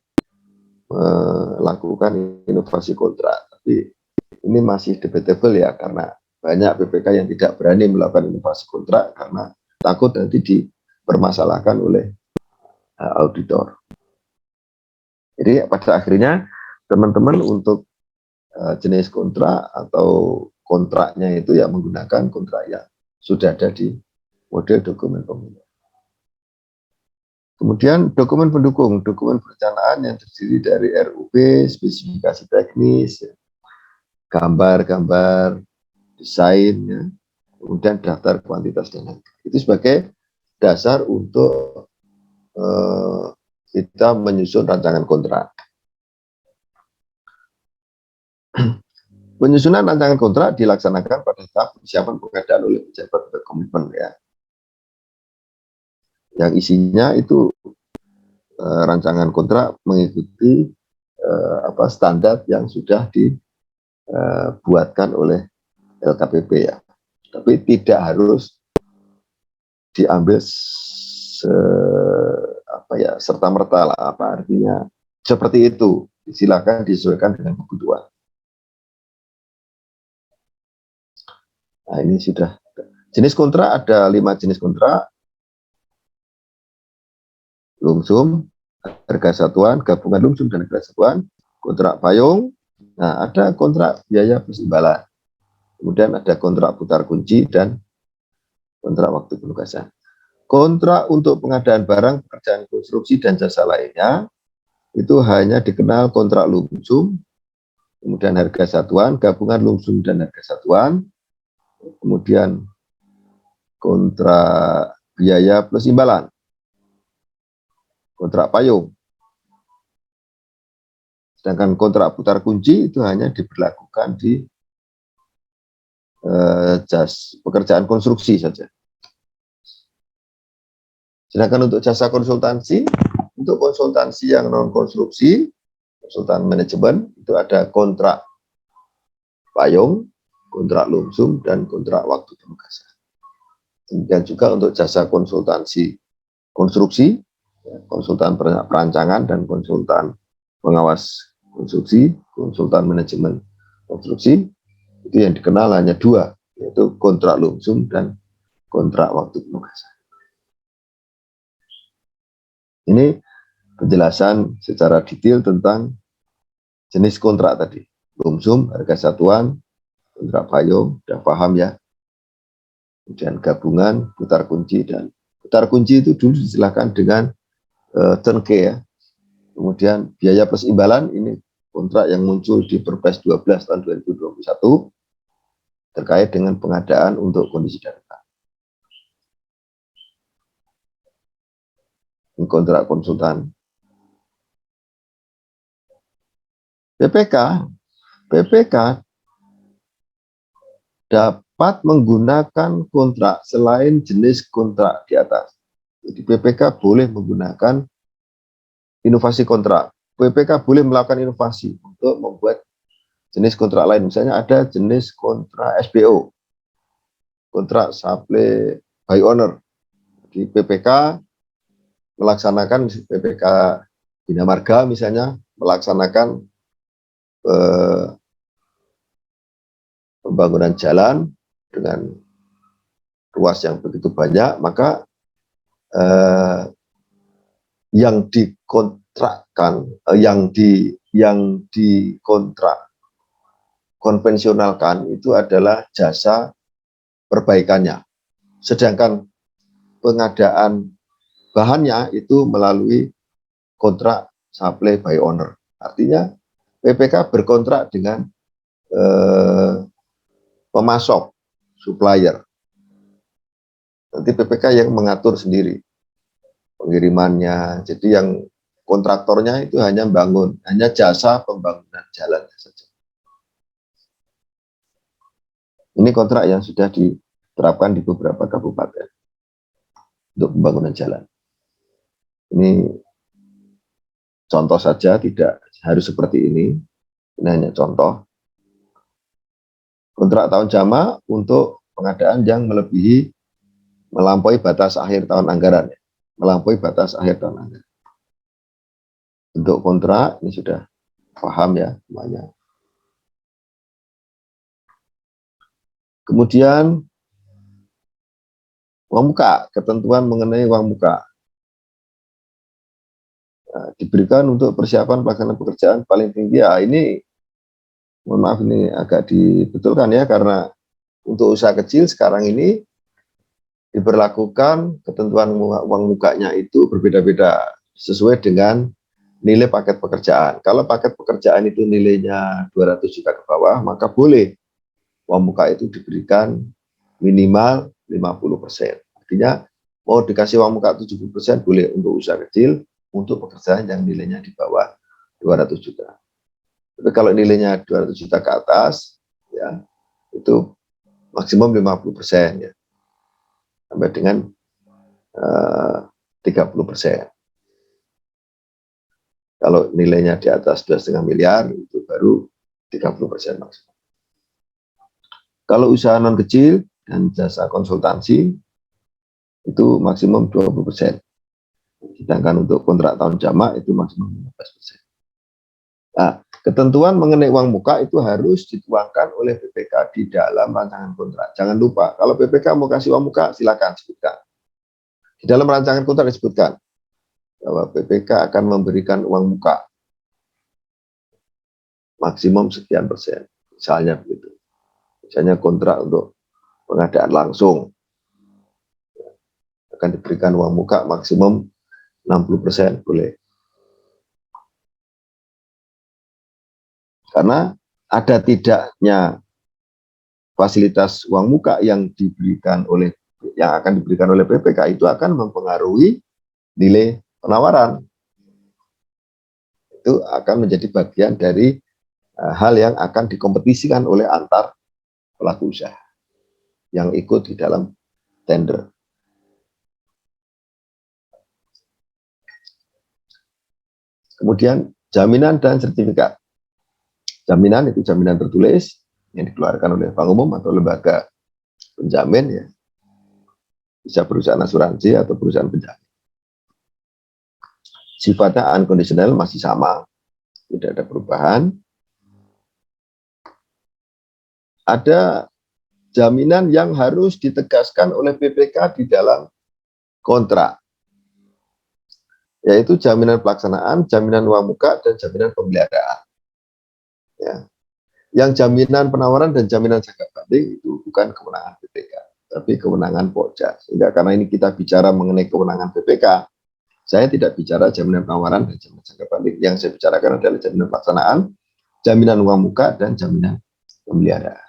melakukan inovasi kontrak, tapi ini masih debatable, ya, karena banyak PPK yang tidak berani melakukan inovasi kontrak karena takut nanti dipermasalahkan oleh auditor. Jadi pada akhirnya teman-teman untuk jenis kontrak atau kontraknya itu ya menggunakan kontrak yang sudah ada di model dokumen pemilihan. Kemudian dokumen pendukung, dokumen perencanaan yang terdiri dari RUP, spesifikasi teknis, gambar-gambar, desain, ya, kemudian daftar kuantitas dan harga. Itu sebagai dasar untuk kita menyusun rancangan kontrak. Penyusunan rancangan kontrak dilaksanakan pada tahap persiapan pengadaan oleh pejabat berkomitmen, ya, yang isinya itu rancangan kontrak mengikuti standar yang sudah dibuatkan oleh LKPP, ya. Tapi tidak harus diambil serta-merta lah, apa artinya seperti itu. Silakan disesuaikan dengan kebutuhan. Nah, ini sudah. Jenis kontrak ada 5 jenis kontrak: lumsum, harga satuan, gabungan lumsum dan harga satuan, kontrak payung. Nah, ada kontrak biaya plus imbalan. Kemudian ada kontrak putar kunci dan kontrak waktu penugasan. Kontrak untuk pengadaan barang, pekerjaan konstruksi dan jasa lainnya itu hanya dikenal kontrak lumsum, kemudian harga satuan, gabungan lumsum dan harga satuan, kemudian kontrak biaya plus imbalan, kontrak payung. Sedangkan kontrak putar kunci itu hanya diberlakukan di pekerjaan konstruksi saja. Sedangkan untuk jasa konsultansi, untuk konsultansi yang non konstruksi, konsultan manajemen, itu ada kontrak payung, kontrak lumsum, dan kontrak waktu penugasan. Demikian juga untuk jasa konsultansi konstruksi, konsultan perancangan dan konsultan pengawas konstruksi, konsultan manajemen konstruksi, itu yang dikenal hanya 2, yaitu kontrak lumsum dan kontrak waktu penugasan. Ini penjelasan secara detail tentang jenis kontrak tadi. Lumsum, harga satuan, kontrak payung, sudah paham ya. Kemudian gabungan, putar kunci, dan putar kunci itu dulu disilahkan dengan turnkey ya. Kemudian biaya plus imbalan, ini kontrak yang muncul di Perpres 12 tahun 2021 terkait dengan pengadaan untuk kondisi darurat. Ini kontrak konsultan. PPK dapat menggunakan kontrak selain jenis kontrak di atas. Jadi PPK boleh menggunakan inovasi kontrak. PPK boleh melakukan inovasi untuk membuat jenis kontrak lain. Misalnya ada jenis kontrak SBO, kontrak supply by owner. Di PPK melaksanakan PPK Bina Marga misalnya melaksanakan pembangunan jalan dengan ruas yang begitu banyak, maka yang dikontrakkan, yang dikontrak konvensionalkan itu adalah jasa perbaikannya. Sedangkan pengadaan bahannya itu melalui kontrak supply by owner. Artinya PPK berkontrak dengan pemasok, supplier. Nanti PPK yang mengatur sendiri pengirimannya. Jadi yang kontraktornya itu hanya bangun, hanya jasa pembangunan jalan saja. Ini kontrak yang sudah diterapkan di beberapa kabupaten untuk pembangunan jalan. Ini contoh saja, tidak harus seperti ini. Ini hanya contoh. Kontrak tahun jama untuk pengadaan yang melampaui batas akhir tahun anggaran. Melampaui batas akhir tahun anggaran. Untuk kontrak, ini sudah paham ya semuanya. Kemudian, uang muka, ketentuan mengenai uang muka. Nah, diberikan untuk persiapan pelaksanaan pekerjaan paling tinggi. Ya, ini mohon maaf ini agak dibetulkan ya, karena untuk usaha kecil sekarang ini diberlakukan ketentuan uang mukanya itu berbeda-beda sesuai dengan nilai paket pekerjaan. Kalau paket pekerjaan itu nilainya 200 juta ke bawah, maka boleh uang muka itu diberikan minimal 50%. Artinya mau dikasih uang muka 70% boleh untuk usaha kecil, untuk pekerjaan yang nilainya di bawah 200 juta. Tapi kalau nilainya 200 juta ke atas, ya itu maksimum 50% ya, sampai dengan 30%. Kalau nilainya di atas 2,5 miliar, itu baru 30% maksimal. Kalau usaha non kecil dan jasa konsultansi, itu maksimum 20%. Sedangkan untuk kontrak tahun jamak itu maksimum 15%. Nah, Ketentuan mengenai uang muka itu harus dituangkan oleh BPK di dalam rancangan kontrak. Jangan lupa, kalau BPK mau kasih uang muka, silakan sebutkan. Di dalam rancangan kontrak disebutkan bahwa BPK akan memberikan uang muka maksimum sekian persen. Misalnya begitu. Misalnya kontrak untuk pengadaan langsung akan diberikan uang muka maksimum 60%, boleh. Karena ada tidaknya fasilitas uang muka yang akan diberikan oleh BPK itu akan mempengaruhi nilai penawaran. Itu akan menjadi bagian dari hal yang akan dikompetisikan oleh antar pelaku usaha yang ikut di dalam tender. Kemudian jaminan dan sertifikat. Jaminan itu jaminan tertulis yang dikeluarkan oleh bank umum atau lembaga penjamin, ya, bisa perusahaan asuransi atau perusahaan penjamin. Sifatnya unconditional, masih sama, tidak ada perubahan. Ada jaminan yang harus ditegaskan oleh BPK di dalam kontrak, yaitu jaminan pelaksanaan, jaminan uang muka, dan jaminan pemeliharaan. Ya. Yang jaminan penawaran dan jaminan jangka banding itu bukan kewenangan BPK, tapi kewenangan Pokja. Sehingga karena ini kita bicara mengenai kewenangan BPK, saya tidak bicara jaminan penawaran dan jaminan jangka banding. Yang saya bicarakan adalah jaminan pelaksanaan, jaminan uang muka, dan jaminan pemeliharaan.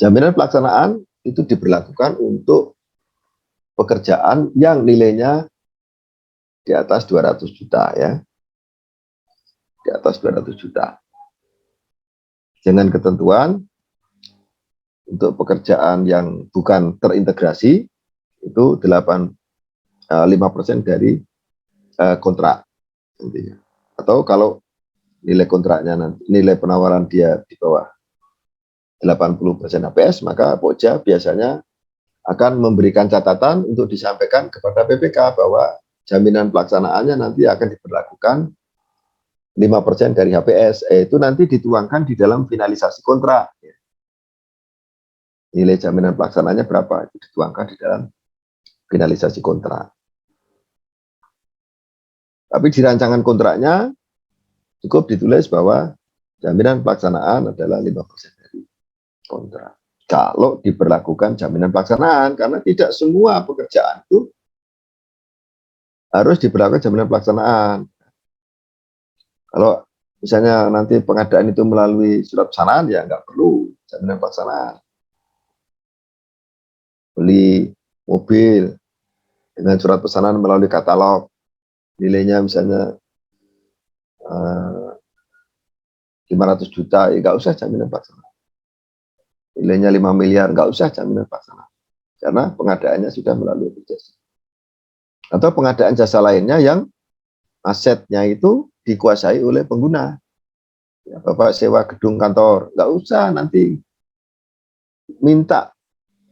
Jaminan pelaksanaan itu diberlakukan untuk pekerjaan yang nilainya di atas 200 juta, ya. Di atas 200 juta. Dengan ketentuan untuk pekerjaan yang bukan terintegrasi itu 5% dari kontrak nantinya. Atau kalau nilai kontraknya nanti, nilai penawaran dia di bawah 80% HPS, maka Pokja biasanya akan memberikan catatan untuk disampaikan kepada BPK bahwa jaminan pelaksanaannya nanti akan diberlakukan 5% dari HPS, itu nanti dituangkan di dalam finalisasi kontrak. Nilai jaminan pelaksanaannya berapa, itu dituangkan di dalam finalisasi kontrak. Tapi di rancangan kontraknya cukup ditulis bahwa jaminan pelaksanaan adalah 5% dari kontrak. Kalau diberlakukan jaminan pelaksanaan, karena tidak semua pekerjaan itu harus diberlakukan jaminan pelaksanaan. Kalau misalnya nanti pengadaan itu melalui surat pesanan, ya nggak perlu jaminan pelaksanaan. Beli mobil dengan surat pesanan melalui katalog, nilainya misalnya 500 juta, ya nggak usah jaminan pelaksanaan. Nilainya 5 miliar, nggak usah jaminan pelaksanaan. Karena pengadaannya sudah melalui jasa. Atau pengadaan jasa lainnya yang asetnya itu dikuasai oleh pengguna. Ya, Bapak sewa gedung kantor, nggak usah nanti minta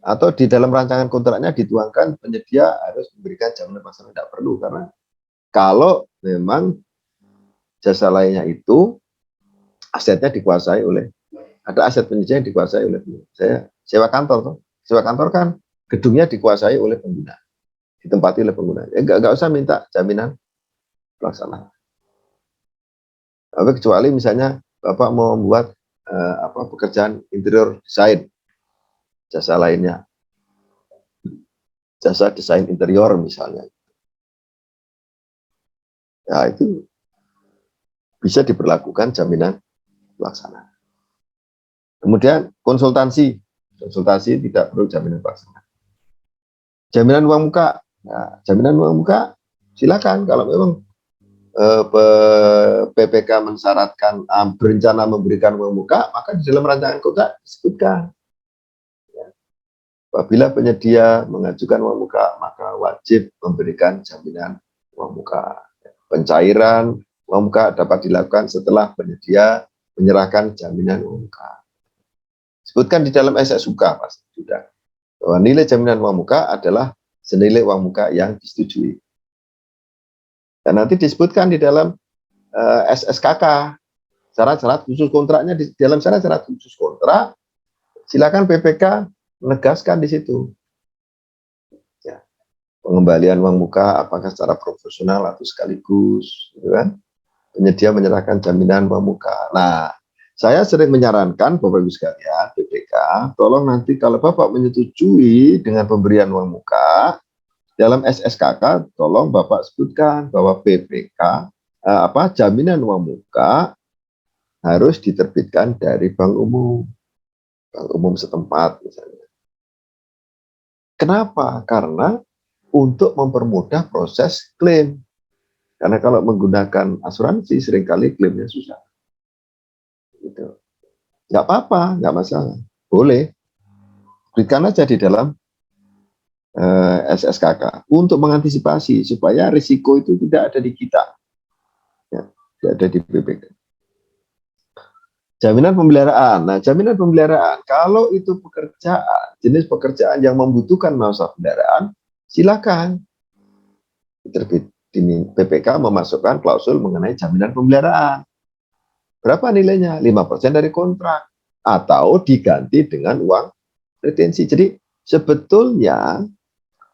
atau di dalam rancangan kontraknya dituangkan penyedia harus memberikan jaminan pelaksanaan, tidak perlu, karena kalau memang jasa lainnya itu asetnya dikuasai oleh, ada aset penyedia yang dikuasai oleh pengguna. Saya sewa kantor, sewa kantor kan gedungnya dikuasai oleh pengguna, ditempati oleh pengguna. Ya, nggak usah minta jaminan pelaksanaan. Tapi kecuali misalnya Bapak mau membuat pekerjaan interior desain, jasa lainnya, jasa desain interior misalnya, ya itu bisa diberlakukan jaminan pelaksanaan. Kemudian konsultansi tidak perlu jaminan pelaksanaan. Jaminan uang muka, nah, jaminan uang muka silakan kalau memang PPK mensyaratkan berencana memberikan uang muka, maka di dalam rancangan kontrak disebutkan. Apabila penyedia mengajukan uang muka, maka wajib memberikan jaminan uang muka. Pencairan uang muka dapat dilakukan setelah penyedia menyerahkan jaminan uang muka. Sebutkan di dalam SSUK, Mas, sudah, bahwa nilai jaminan uang muka adalah senilai uang muka yang disetujui. Dan nanti disebutkan di dalam SSKK, syarat-syarat khusus kontraknya di dalam syarat-syarat khusus kontrak, silakan PPK menegaskan di situ. Ya, pengembalian uang muka apakah secara proporsional atau sekaligus, gitu kan? Penyedia menyerahkan jaminan uang muka. Nah, saya sering menyarankan Bapak Ibu sekalian, PPK, tolong nanti kalau Bapak menyetujui dengan pemberian uang muka, dalam SSKK, tolong Bapak sebutkan bahwa PPK, jaminan uang muka harus diterbitkan dari bank umum setempat misalnya. Kenapa? Karena untuk mempermudah proses klaim. Karena kalau menggunakan asuransi seringkali klaimnya susah. Gitu. Nggak apa-apa, nggak masalah. Boleh. Berikan aja di dalam SSKK untuk mengantisipasi supaya risiko itu tidak ada di kita. Ya, tidak ada di BPK. Jaminan pemeliharaan. Nah, jaminan pemeliharaan, kalau itu pekerjaan, jenis pekerjaan yang membutuhkan masa pemeliharaan, silakan. Terbit ini BPK memasukkan klausul mengenai jaminan pemeliharaan. Berapa nilainya? 5% dari kontrak. Atau diganti dengan uang retensi. Jadi sebetulnya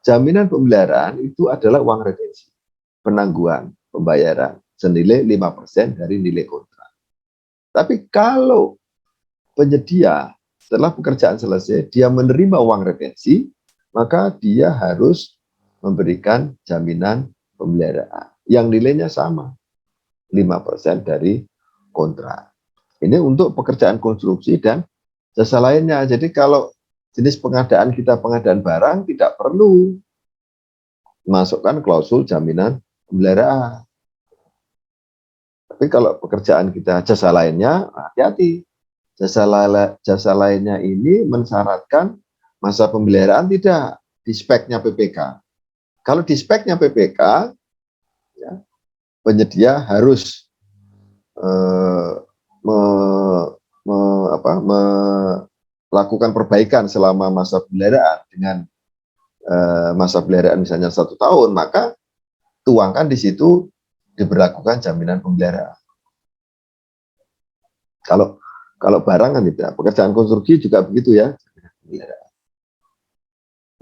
jaminan pemeliharaan itu adalah uang retensi. Penangguhan pembayaran senilai 5% dari nilai kontrak. Tapi kalau penyedia setelah pekerjaan selesai, dia menerima uang retensi, maka dia harus memberikan jaminan pemeliharaan yang nilainya sama, 5% dari kontrak. Ini untuk pekerjaan konstruksi dan jasa lainnya. Jadi kalau jenis pengadaan kita pengadaan barang, tidak perlu masukkan klausul jaminan pemeliharaan. Tapi kalau pekerjaan kita jasa lainnya, hati-hati. Jasa lainnya ini mensyaratkan masa pemeliharaan tidak di speknya PPK. Kalau di speknya PPK, ya, penyedia harus melakukan perbaikan selama masa pemeliharaan dengan masa pemeliharaan misalnya 1 tahun, maka tuangkan di situ diberlakukan jaminan pemeliharaan. Kalau barang kan tidak, pekerjaan konstruksi juga begitu ya.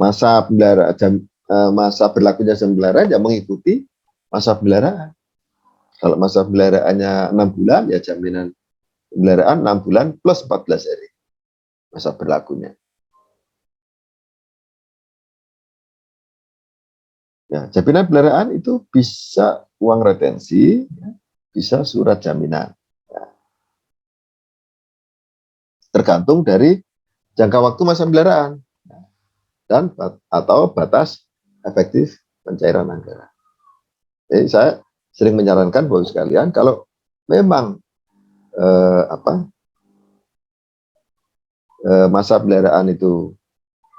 Masa pemeliharaan masa berlakunya jaminan pemeliharaan ya mengikuti masa pemeliharaan. Kalau masa pemeliharaannya 6 bulan ya jaminan pemeliharaan 6 bulan plus 14 hari masa berlakunya. Ya, jaminan pemeliharaan itu bisa uang retensi, ya, bisa surat jaminan. Ya. Tergantung dari jangka waktu masa pemeliharaan dan atau batas efektif pencairan anggaran. Jadi saya sering menyarankan Bapak sekalian kalau memang masa pemeliharaan itu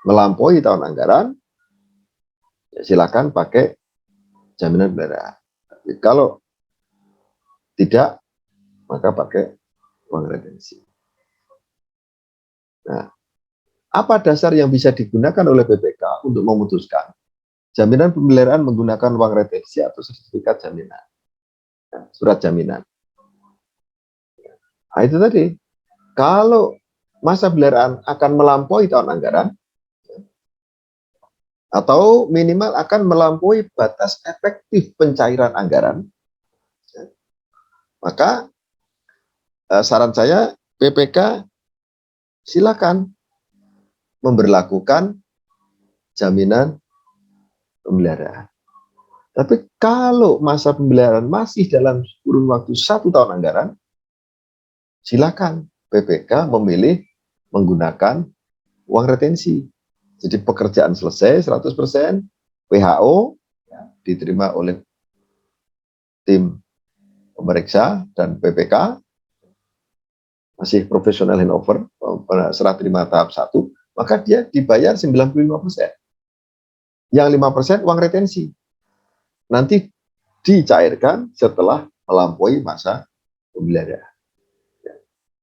melampaui tahun anggaran, ya silakan pakai jaminan pemeliharaan. Tapi kalau tidak, maka pakai uang retensi. Nah, apa dasar yang bisa digunakan oleh BPK untuk memutuskan jaminan pemeliharaan menggunakan uang retensi atau sertifikat jaminan, nah, surat jaminan? Nah, itu tadi, kalau masa pemeliharaan akan melampaui tahun anggaran, atau minimal akan melampaui batas efektif pencairan anggaran, maka saran saya BPK silakan memberlakukan jaminan pemeliharaan. Tapi kalau masa pemeliharaan masih dalam kurun waktu 1 tahun anggaran, silakan BPK memilih menggunakan uang retensi. Jadi pekerjaan selesai 100%, WHO ya, diterima oleh tim pemeriksa dan BPK, masih profesional handover, serah terima tahap 1, maka dia dibayar 95%. Yang 5% uang retensi. Nanti dicairkan setelah melampaui masa pemeliharaan.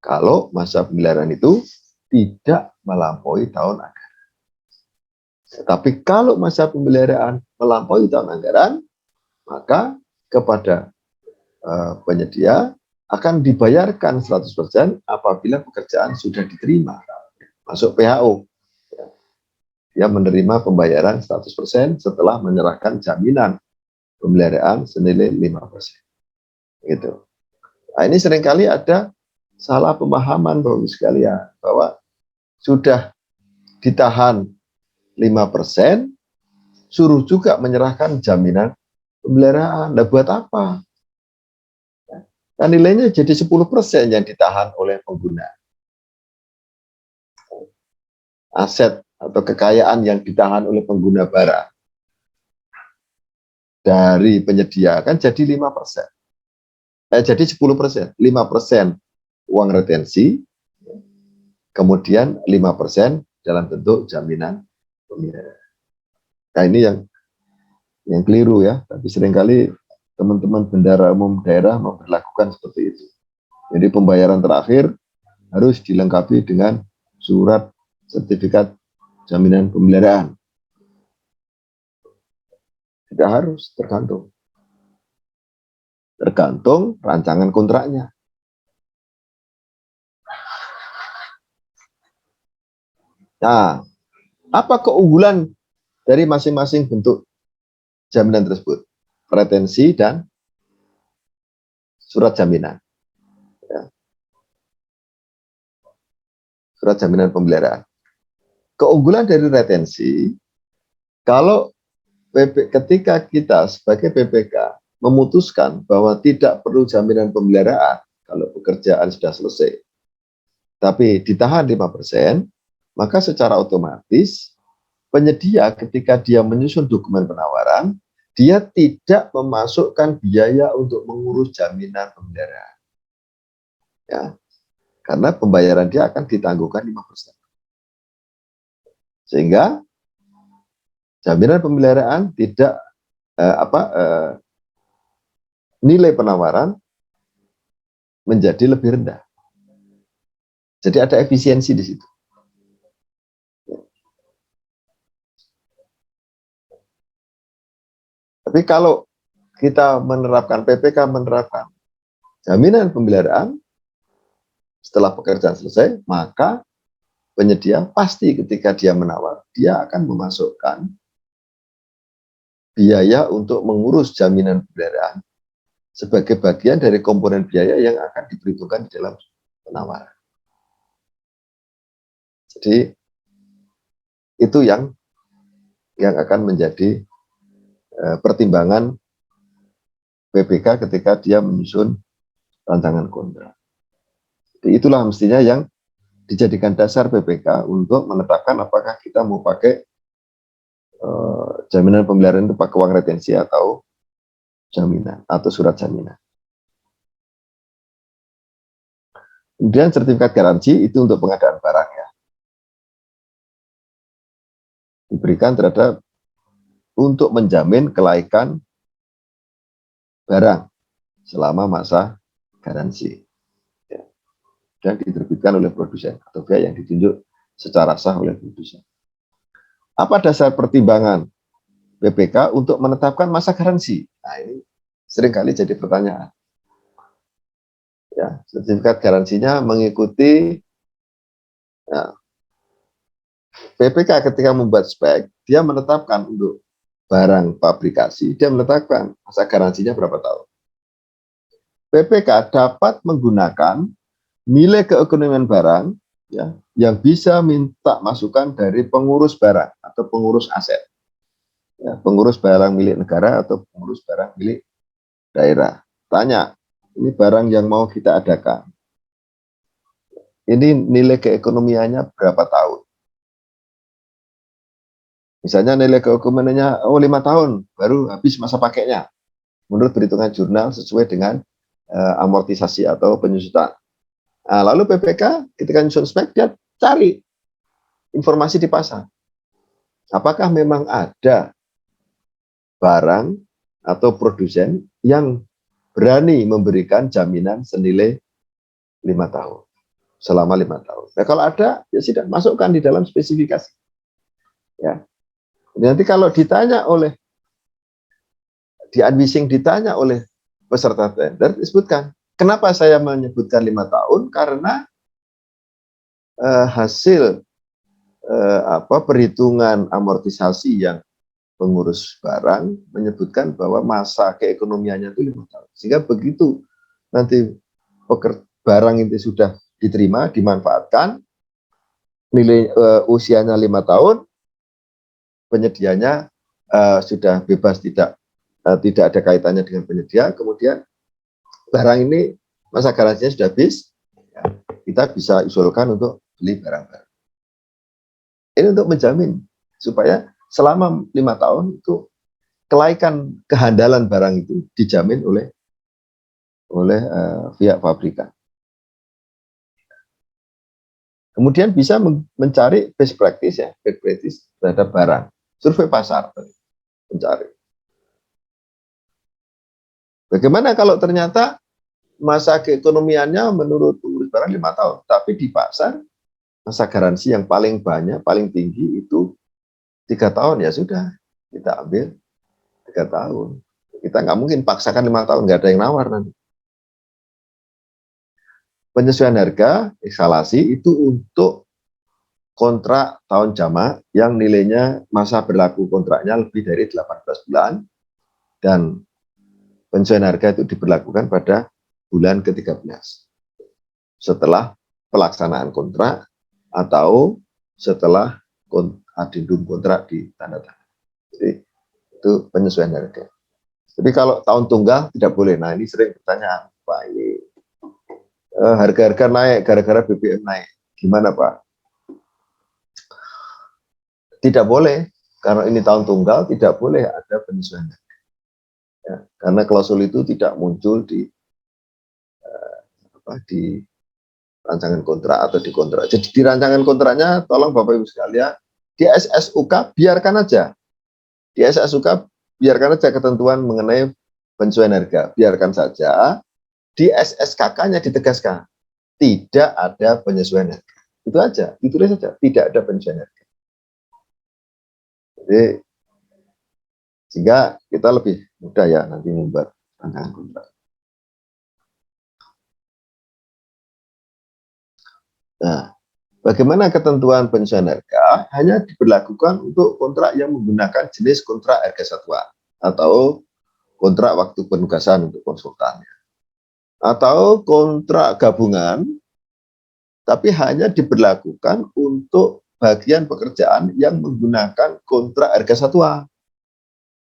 Kalau masa pemeliharaan itu tidak melampaui tahun anggaran. Tapi kalau masa pemeliharaan melampaui tahun anggaran, maka kepada penyedia akan dibayarkan 100% apabila pekerjaan sudah diterima, masuk PHO. Dia menerima pembayaran 100% setelah menyerahkan jaminan pemeliharaan senilai 5%. Gitu. Nah, ini seringkali ada salah pemahaman Bapak sekalian, bahwa sudah ditahan 5%, suruh juga menyerahkan jaminan pemeliharaan. Nah, buat apa? Nah, nilainya jadi 10% yang ditahan oleh pengguna. Aset atau kekayaan yang ditahan oleh pengguna barang dari penyedia kan jadi 5%. Jadi 10%. 5% uang retensi, kemudian 5% dalam bentuk jaminan pemeliharaan. Nah, ini yang keliru ya, tapi seringkali teman-teman bendahara umum daerah memperlakukan seperti itu. Jadi pembayaran terakhir harus dilengkapi dengan surat sertifikat jaminan pemeliharaan. Tidak harus, tergantung rancangan kontraknya. Nah, apa keunggulan dari masing-masing bentuk jaminan tersebut? Retensi dan surat jaminan. Ya. Surat jaminan pemeliharaan. Keunggulan dari retensi, kalau ketika kita sebagai PPK memutuskan bahwa tidak perlu jaminan pemeliharaan kalau pekerjaan sudah selesai, tapi ditahan 5%, maka secara otomatis penyedia ketika dia menyusun dokumen penawaran, dia tidak memasukkan biaya untuk mengurus jaminan pemeliharaan. Ya, karena pembayaran dia akan ditangguhkan 5%. Sehingga jaminan pemeliharaan tidak nilai penawaran menjadi lebih rendah. Jadi ada efisiensi di situ. Tapi kalau kita menerapkan, PPK menerapkan jaminan pemeliharaan setelah pekerjaan selesai, maka penyedia pasti ketika dia menawar, dia akan memasukkan biaya untuk mengurus jaminan pemeliharaan sebagai bagian dari komponen biaya yang akan diperhitungkan di dalam penawaran. Jadi itu yang akan menjadi pertimbangan PPK ketika dia menyusun rancangan kontrak. Jadi itulah mestinya yang dijadikan dasar PPK untuk menetapkan apakah kita mau pakai jaminan pemeliharaan itu pakai uang retensi atau jaminan atau surat jaminan. Kemudian sertifikat garansi itu untuk pengadaan barang ya. Diberikan terhadap untuk menjamin kelaikan barang selama masa garansi. Ya. Dan diterbitkan oleh produsen atau pihak yang ditunjuk secara sah oleh produsen. Apa dasar pertimbangan BPK untuk menetapkan masa garansi? Nah, ini seringkali jadi pertanyaan. Ya, sertifikat garansinya mengikuti ya, BPK ketika membuat spek, dia menetapkan untuk barang pabrikasi, dia menetapkan masa garansinya berapa tahun. BPK dapat menggunakan nilai keekonomian barang ya, yang bisa minta masukan dari pengurus barang atau pengurus aset. Ya, pengurus barang milik negara atau pengurus barang milik daerah. Tanya, ini barang yang mau kita adakan. Ini nilai keekonomiannya berapa tahun? Misalnya nilai keekonomiannya 5 tahun baru habis masa pakainya. Menurut perhitungan jurnal sesuai dengan amortisasi atau penyusutan. Nah, lalu PPK ketika nyusun spek dia cari informasi di pasar. Apakah memang ada barang atau produsen yang berani memberikan jaminan senilai 5 tahun selama 5 tahun. Nah, kalau ada ya sudah masukkan di dalam spesifikasi. Ya. Nanti kalau ditanya oleh di unwishing ditanya oleh peserta tender disebutkan. Kenapa saya menyebutkan 5 tahun? Karena hasil perhitungan amortisasi yang pengurus barang menyebutkan bahwa masa keekonomiannya itu 5 tahun. Sehingga begitu nanti barang itu sudah diterima, dimanfaatkan, nilai usianya 5 tahun, penyedianya sudah bebas, tidak ada kaitannya dengan penyedia, kemudian barang ini masa garansinya sudah habis, ya, kita bisa usulkan untuk beli barang-barang. Ini untuk menjamin supaya selama 5 tahun itu kelaikan kehandalan barang itu dijamin oleh pihak pabrikan. Kemudian bisa mencari best practice terhadap barang. Survei pasar mencari. Bagaimana kalau ternyata masa keekonomiannya menurut pengurus barang 5 tahun, tapi di pasar masa garansi yang paling banyak, paling tinggi itu 3 tahun, ya sudah, kita ambil 3 tahun. Kita nggak mungkin paksakan 5 tahun, nggak ada yang nawar nanti. Penyesuaian harga, eskalasi itu untuk kontrak tahun jamak yang nilainya masa berlaku kontraknya lebih dari 18 bulan, dan penyesuaian harga itu diberlakukan pada bulan ke-13 setelah pelaksanaan kontrak atau setelah adendum kontrak ditandatangani. Jadi itu penyesuaian harga. Tapi kalau tahun tunggal tidak boleh. Nah, ini sering pertanyaan, Pak, ini harga-harga naik gara-gara BBM naik. Gimana, Pak? Tidak boleh, karena ini tahun tunggal, tidak boleh ada penyesuaian harga. Ya, karena klausul itu tidak muncul di rancangan kontrak atau di kontrak. Jadi di rancangan kontraknya, tolong Bapak Ibu sekalian, di SSUK biarkan aja. Di SSUK biarkan aja ketentuan mengenai penyesuaian harga, biarkan saja. Di SSKK-nya ditegaskan tidak ada penyesuaian harga. Itu aja, ditulis saja, tidak ada penyesuaian harga. Jadi sehingga kita lebih mudah ya nanti membuat rancangan kontrak. Nah, bagaimana ketentuan penyesuaian harga hanya diberlakukan untuk kontrak yang menggunakan jenis kontrak harga satuan atau kontrak waktu penugasan untuk konsultan, atau kontrak gabungan, tapi hanya diberlakukan untuk bagian pekerjaan yang menggunakan kontrak harga satuan,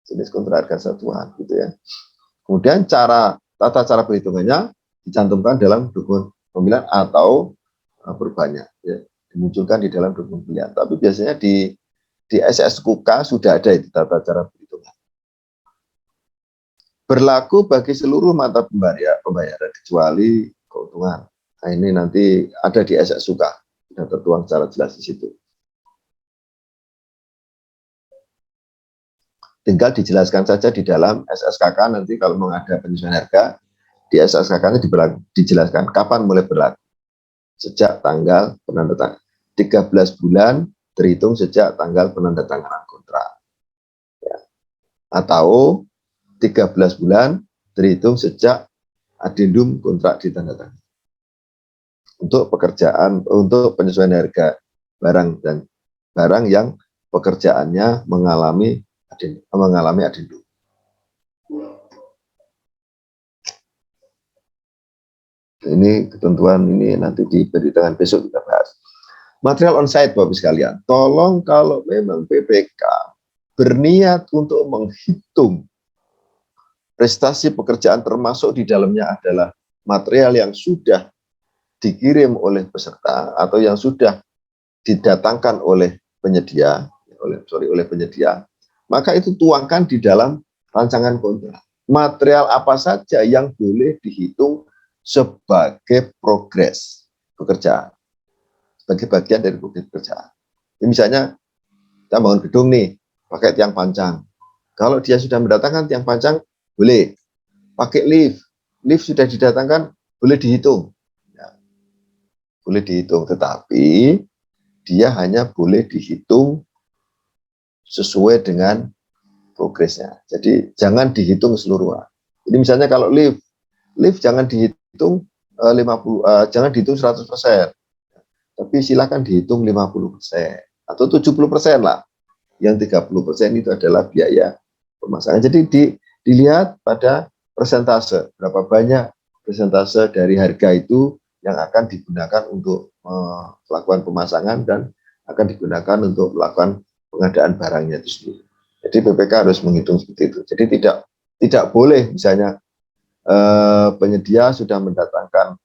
jenis kontrak harga satuan, gitu ya. Kemudian tata cara perhitungannya dicantumkan dalam dokumen pemilihan atau berbanyak, ya, dimunculkan di dalam dokumen pemilihan. Tapi biasanya di SSUK sudah ada itu tata cara perhitungan. Berlaku bagi seluruh mata pembayaran kecuali keuntungan. Nah, ini nanti ada di SSUK, sudah tertuang secara jelas di situ. Tinggal dijelaskan saja di dalam SSKK nanti kalau mau ada penyesuaian harga, di SSKK-nya dijelaskan kapan mulai berlaku. Sejak tanggal penandatanganan 13 bulan terhitung sejak tanggal penandatanganan kontrak, ya. Atau 13 bulan terhitung sejak adendum kontrak ditandatangani. Untuk pekerjaan, untuk penyesuaian harga barang yang pekerjaannya mengalami adendum. Ini ketentuan ini nanti di pemberitahuan besok kita bahas. Material on-site Bapak sekalian, tolong kalau memang PPK berniat untuk menghitung prestasi pekerjaan termasuk di dalamnya adalah material yang sudah dikirim oleh peserta atau yang sudah didatangkan oleh penyedia, maka itu tuangkan di dalam rancangan kontrak. Material apa saja yang boleh dihitung sebagai progres pekerjaan, sebagai bagian dari progres pekerjaan. Jadi misalnya kita bangun gedung nih, pakai tiang pancang. Kalau dia sudah mendatangkan tiang pancang, boleh. Pakai lift sudah didatangkan, boleh dihitung. Ya, boleh dihitung, tetapi dia hanya boleh dihitung sesuai dengan progresnya. Jadi jangan dihitung keseluruhan. Jadi misalnya kalau lift jangan dihitung 50, jangan dihitung 100%, tapi silakan dihitung 50% atau 70% lah. Yang 30% itu adalah biaya pemasangan. Jadi dilihat pada persentase, berapa banyak persentase dari harga itu yang akan digunakan untuk melakukan pemasangan dan akan digunakan untuk melakukan pengadaan barangnya itu sendiri. Jadi BPK harus menghitung seperti itu. Jadi tidak boleh misalnya penyedia sudah mendatangkan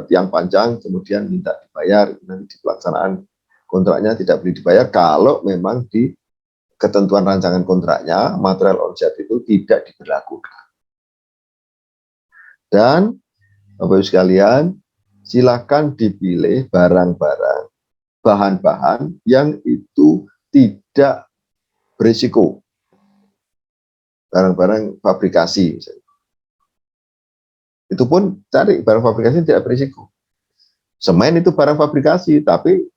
tiang panjang, kemudian minta dibayar, nanti di pelaksanaan kontraknya tidak boleh dibayar kalau memang di ketentuan rancangan kontraknya material onset itu tidak diberlakukan. Dan Bapak Ibu sekalian, silakan dipilih barang-barang, bahan-bahan yang itu tidak berisiko. Barang-barang fabrikasi misalnya. Itu pun cari barang fabrikasi tidak berisiko. Semen itu barang fabrikasi, tapi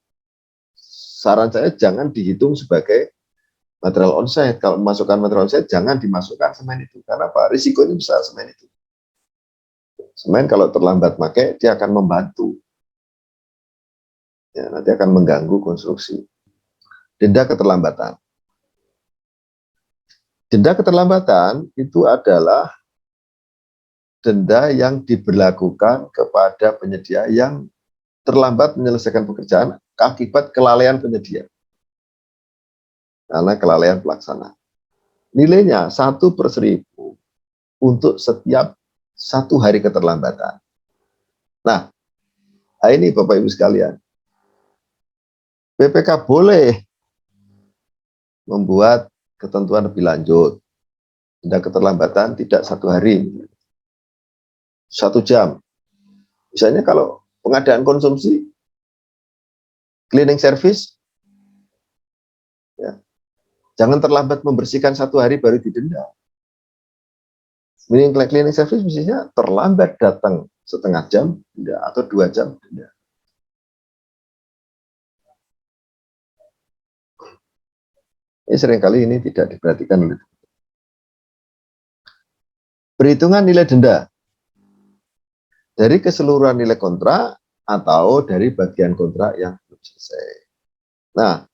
saran saya jangan dihitung sebagai material onsite. Kalau memasukkan material onsite, jangan dimasukkan semen itu. Karena apa? Risikonya besar semen itu. Semen kalau terlambat pakai, dia akan membantu. Ya, nanti akan mengganggu konstruksi. Denda keterlambatan. Denda keterlambatan itu adalah denda yang diberlakukan kepada penyedia yang terlambat menyelesaikan pekerjaan akibat kelalaian penyedia. Karena kelalaian pelaksana. Nilainya 1/1000 untuk setiap 1 hari keterlambatan. Nah, ini Bapak Ibu sekalian, BPK boleh membuat ketentuan lebih lanjut. Denda keterlambatan tidak 1 hari, 1 jam. Misalnya kalau pengadaan konsumsi, cleaning service, ya, jangan terlambat membersihkan 1 hari baru didenda. Cleaning service mestinya terlambat datang setengah jam denda, atau 2 jam denda. Ini seringkali ini tidak diperhatikan oleh perhitungan nilai denda dari keseluruhan nilai kontrak atau dari bagian kontrak yang belum selesai. Nah,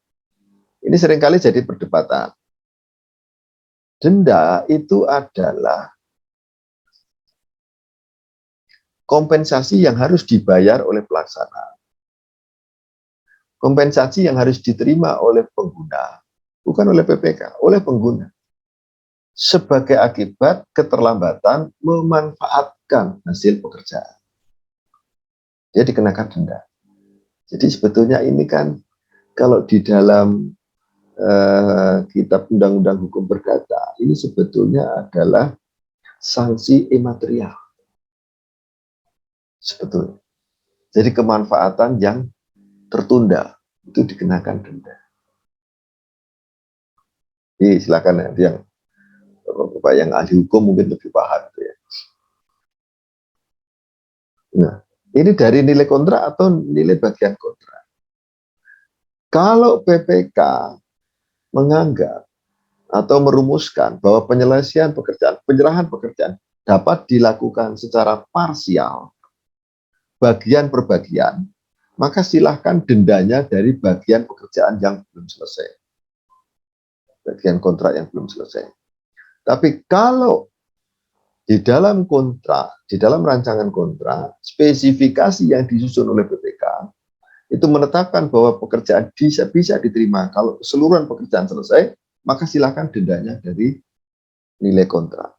ini seringkali jadi perdebatan. Denda itu adalah kompensasi yang harus dibayar oleh pelaksana. Kompensasi yang harus diterima oleh pengguna, bukan oleh PPK, oleh pengguna. Sebagai akibat keterlambatan memanfaatkan hasil pekerjaan. Dia dikenakan denda. Jadi sebetulnya ini kan kalau di dalam kitab undang-undang hukum perdata, ini sebetulnya adalah sanksi imaterial. Sebetulnya. Jadi kemanfaatan yang tertunda itu dikenakan denda. Jadi silakan nanti yang Bapak yang ahli hukum mungkin lebih paham gitu ya. Nah, ini dari nilai kontrak atau nilai bagian kontrak. Kalau PPK menganggap atau merumuskan bahwa penyelesaian pekerjaan, penyerahan pekerjaan dapat dilakukan secara parsial, bagian per bagian, maka silahkan dendanya dari bagian pekerjaan yang belum selesai. Bagian kontrak yang belum selesai. Tapi kalau di dalam kontrak, di dalam rancangan kontrak, spesifikasi yang disusun oleh BPK itu menetapkan bahwa pekerjaan bisa diterima kalau keseluruhan pekerjaan selesai, maka silakan dendanya dari nilai kontrak.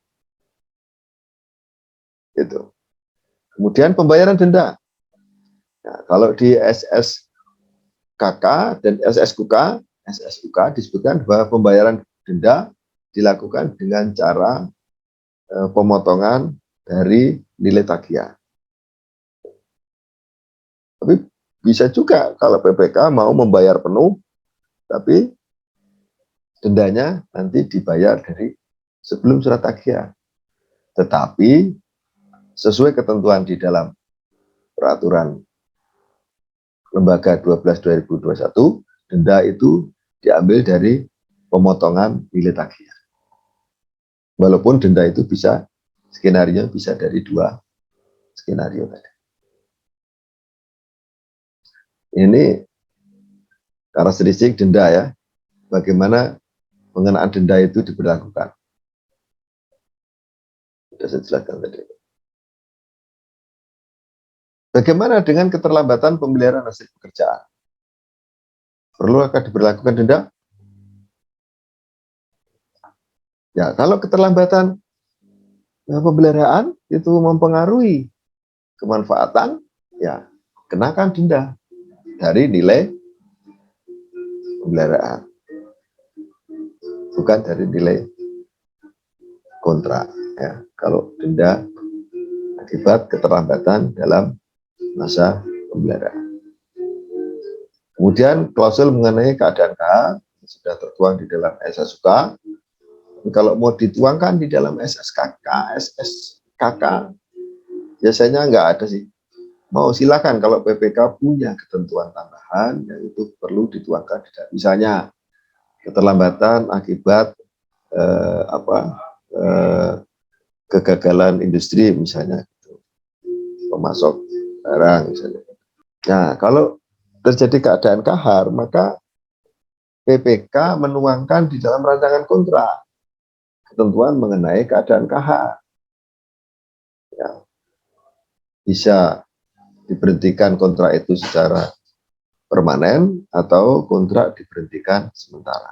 Gitu. Kemudian pembayaran denda. Nah, kalau di SSKK dan SSUK disebutkan bahwa pembayaran denda dilakukan dengan cara pemotongan dari nilai tagihan. Tapi bisa juga kalau PPK mau membayar penuh, tapi dendanya nanti dibayar dari sebelum surat tagihan. Tetapi sesuai ketentuan di dalam peraturan lembaga 12/2021, denda itu diambil dari pemotongan nilai tagihan. Walaupun denda itu bisa skenario bisa dari 2 skenario tadi. Ini karakteristik denda ya. Bagaimana pengenaan denda itu diberlakukan. Sudah saya jelaskan tadi. Bagaimana dengan keterlambatan pemeliharaan hasil pekerjaan? Perlukah diberlakukan denda? Ya, kalau keterlambatan pemeliharaan itu mempengaruhi kemanfaatan, ya kenakan denda dari nilai pemeliharaan, bukan dari nilai kontrak. Ya, kalau denda akibat keterlambatan dalam masa pemeliharaan. Kemudian klausul mengenai keadaan KH sudah tertuang di dalam SSK. Kalau mau dituangkan di dalam SSKK biasanya nggak ada sih. Mau silakan kalau PPK punya ketentuan tambahan yang itu perlu dituangkan. Misalnya keterlambatan akibat kegagalan industri misalnya, pemasok barang misalnya. Nah, kalau terjadi keadaan kahar, maka PPK menuangkan di dalam rancangan kontrak ketentuan mengenai keadaan kahar. Ya, bisa diberhentikan kontrak itu secara permanen atau kontrak diberhentikan sementara.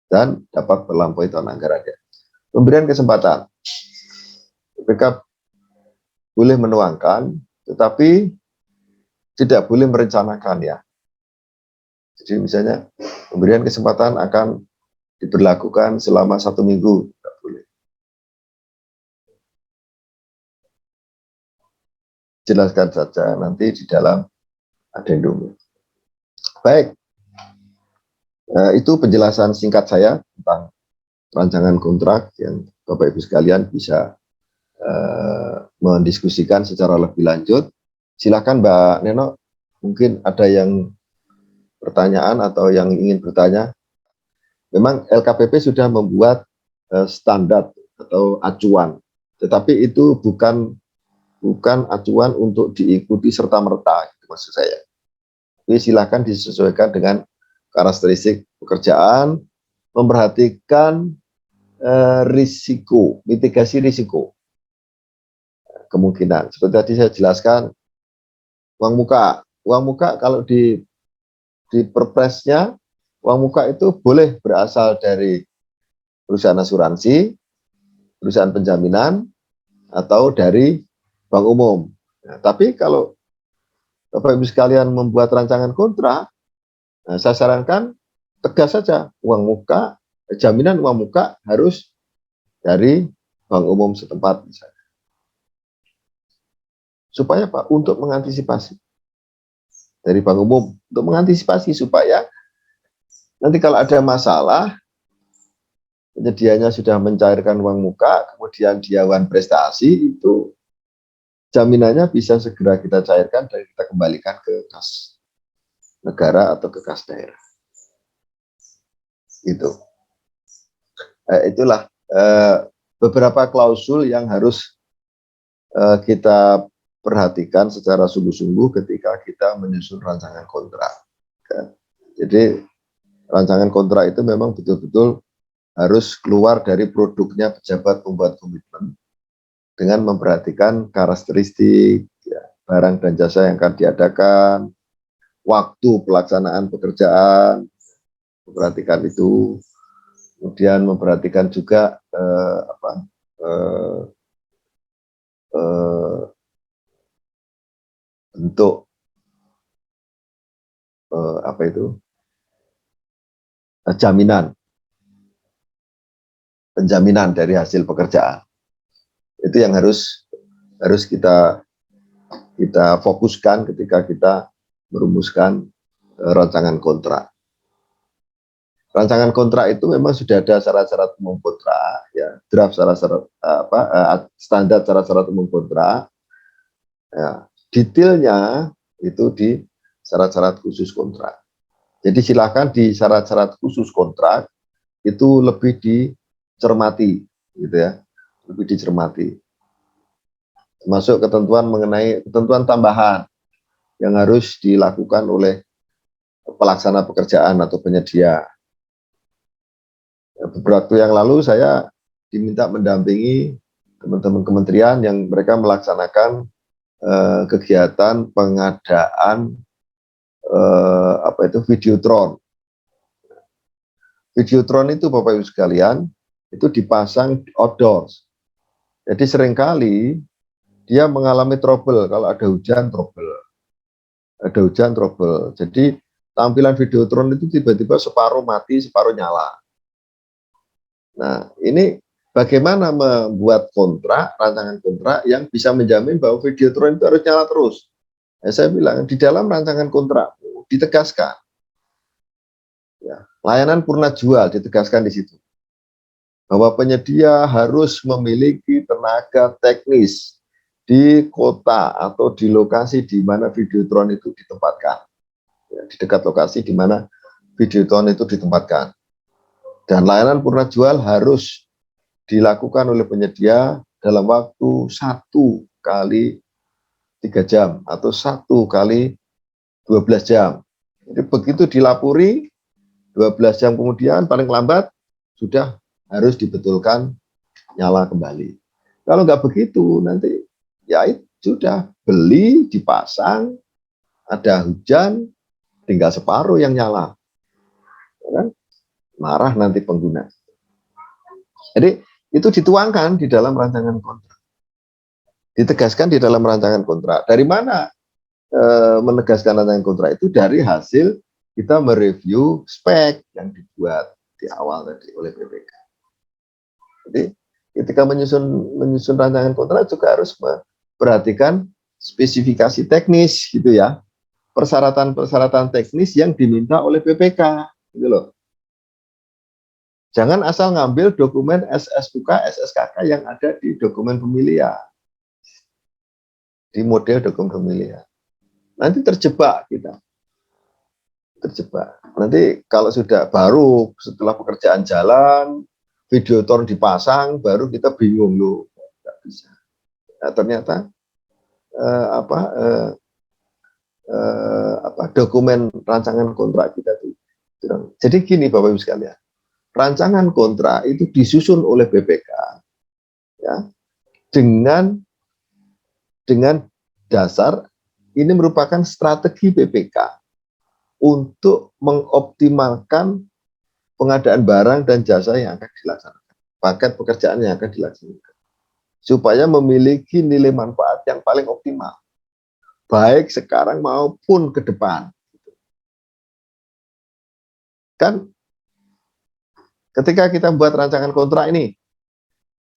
Dan dapat melampaui tahun anggaran. Pemberian kesempatan. PPK boleh menuangkan, tetapi tidak boleh merencanakan ya. Jadi misalnya pemberian kesempatan akan diberlakukan selama 1 minggu, tidak boleh. Jelaskan saja nanti di dalam adendum. Baik, itu penjelasan singkat saya tentang rancangan kontrak yang Bapak Ibu sekalian bisa mendiskusikan secara lebih lanjut. Silakan Mbak Neno, mungkin ada yang pertanyaan atau yang ingin bertanya. Memang LKPP sudah membuat standar atau acuan, tetapi itu bukan acuan untuk diikuti serta-merta, gitu maksud saya. Jadi silakan disesuaikan dengan karakteristik pekerjaan, memperhatikan risiko, mitigasi risiko, kemungkinan. Seperti tadi saya jelaskan, uang muka kalau di perpresnya, uang muka itu boleh berasal dari perusahaan asuransi, perusahaan penjaminan, atau dari bank umum. Nah, tapi kalau Bapak Ibu sekalian membuat rancangan kontrak, saya sarankan tegas saja, uang muka, jaminan uang muka harus dari bank umum setempat misalnya. Supaya Pak, untuk mengantisipasi dari bank umum, untuk mengantisipasi supaya nanti kalau ada masalah, penyedianya sudah mencairkan uang muka, kemudian dia wan prestasi, itu jaminannya bisa segera kita cairkan dan kita kembalikan ke kas negara atau ke kas daerah. Itu. Itulah beberapa klausul yang harus kita perhatikan secara sungguh-sungguh ketika kita menyusun rancangan kontrak. Jadi rancangan kontrak itu memang betul-betul harus keluar dari produknya pejabat pembuat komitmen dengan memperhatikan karakteristik ya, barang dan jasa yang akan diadakan, waktu pelaksanaan pekerjaan, memperhatikan itu, kemudian memperhatikan juga bentuk penjaminan dari hasil pekerjaan. Itu yang harus kita fokuskan ketika kita merumuskan rancangan kontrak. Rancangan kontrak itu memang sudah ada syarat-syarat umum kontrak, ya, draft syarat-syarat standar syarat-syarat umum kontrak. Ya, detailnya itu di syarat-syarat khusus kontrak. Jadi silakan di syarat-syarat khusus kontrak itu lebih dicermati, gitu ya, lebih dicermati. Termasuk ketentuan tambahan yang harus dilakukan oleh pelaksana pekerjaan atau penyedia. Beberapa waktu yang lalu saya diminta mendampingi teman-teman kementerian yang mereka melaksanakan kegiatan pengadaan Videotron. Videotron itu Bapak Ibu sekalian itu dipasang outdoors. Jadi seringkali dia mengalami trouble kalau ada hujan trouble. Jadi tampilan Videotron itu tiba-tiba separuh mati, separuh nyala. Nah, ini bagaimana membuat rancangan kontrak yang bisa menjamin bahwa Videotron itu harus nyala terus. Saya bilang di dalam rancangan kontrak ditegaskan, ya, layanan purna jual ditegaskan di situ, bahwa penyedia harus memiliki tenaga teknis di kota atau di lokasi di mana Videotron itu ditempatkan, ya, di dekat lokasi di mana Videotron itu ditempatkan. Dan layanan purna jual harus dilakukan oleh penyedia dalam waktu 1 kali 3 jam atau 1 kali 12 jam. Jadi begitu dilapuri 12 jam kemudian paling lambat sudah harus dibetulkan nyala kembali. Kalau nggak begitu nanti ya itu sudah beli dipasang, ada hujan tinggal separuh yang nyala, ya kan? Marah nanti pengguna. Jadi itu dituangkan di dalam rancangan kontrak, ditegaskan di dalam rancangan kontrak. Dari mana menegaskan rancangan kontrak itu? Dari hasil kita mereview spek yang dibuat di awal tadi oleh BPK. Jadi ketika menyusun rancangan kontrak juga harus memperhatikan spesifikasi teknis gitu ya, persyaratan teknis yang diminta oleh BPK gitu loh. Jangan asal ngambil dokumen SSUK, SSKK yang ada di dokumen pemilihan, di model dokumen pemilihan. Nanti terjebak kita. Nanti kalau sudah baru setelah pekerjaan jalan, Videotron dipasang, baru kita bingung loh, nggak bisa. Nah, ternyata dokumen rancangan kontrak kita itu. Jadi gini Bapak Ibu sekalian, rancangan kontrak itu disusun oleh BPK ya, dengan dasar ini merupakan strategi BPK untuk mengoptimalkan pengadaan barang dan jasa yang akan dilaksanakan, paket pekerjaan yang akan dilaksanakan, supaya memiliki nilai manfaat yang paling optimal, baik sekarang maupun ke depan. Kan ketika kita buat rancangan kontrak ini,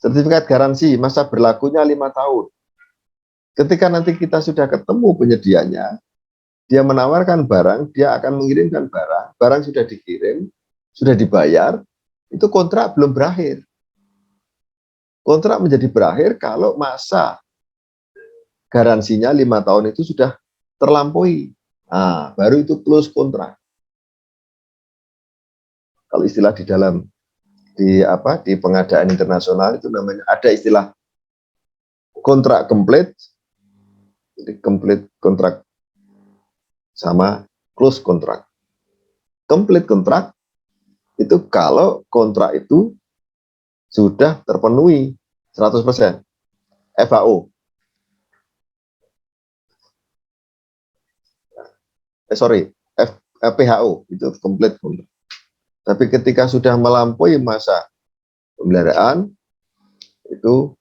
sertifikat garansi masa berlakunya 5 tahun. Ketika nanti kita sudah ketemu penyedianya, dia menawarkan barang, dia akan mengirimkan barang sudah dikirim, sudah dibayar, itu kontrak belum berakhir. Kontrak menjadi berakhir kalau masa garansinya 5 tahun itu sudah terlampaui. Nah, baru itu close kontrak. Kalau istilah di pengadaan internasional itu namanya ada istilah kontrak komplit, jadi komplit kontrak sama close kontrak. Komplit kontrak itu kalau kontrak itu sudah terpenuhi 100% FAO. PHO itu komplit kontrak. Tapi ketika sudah melampaui masa pemeliharaan itu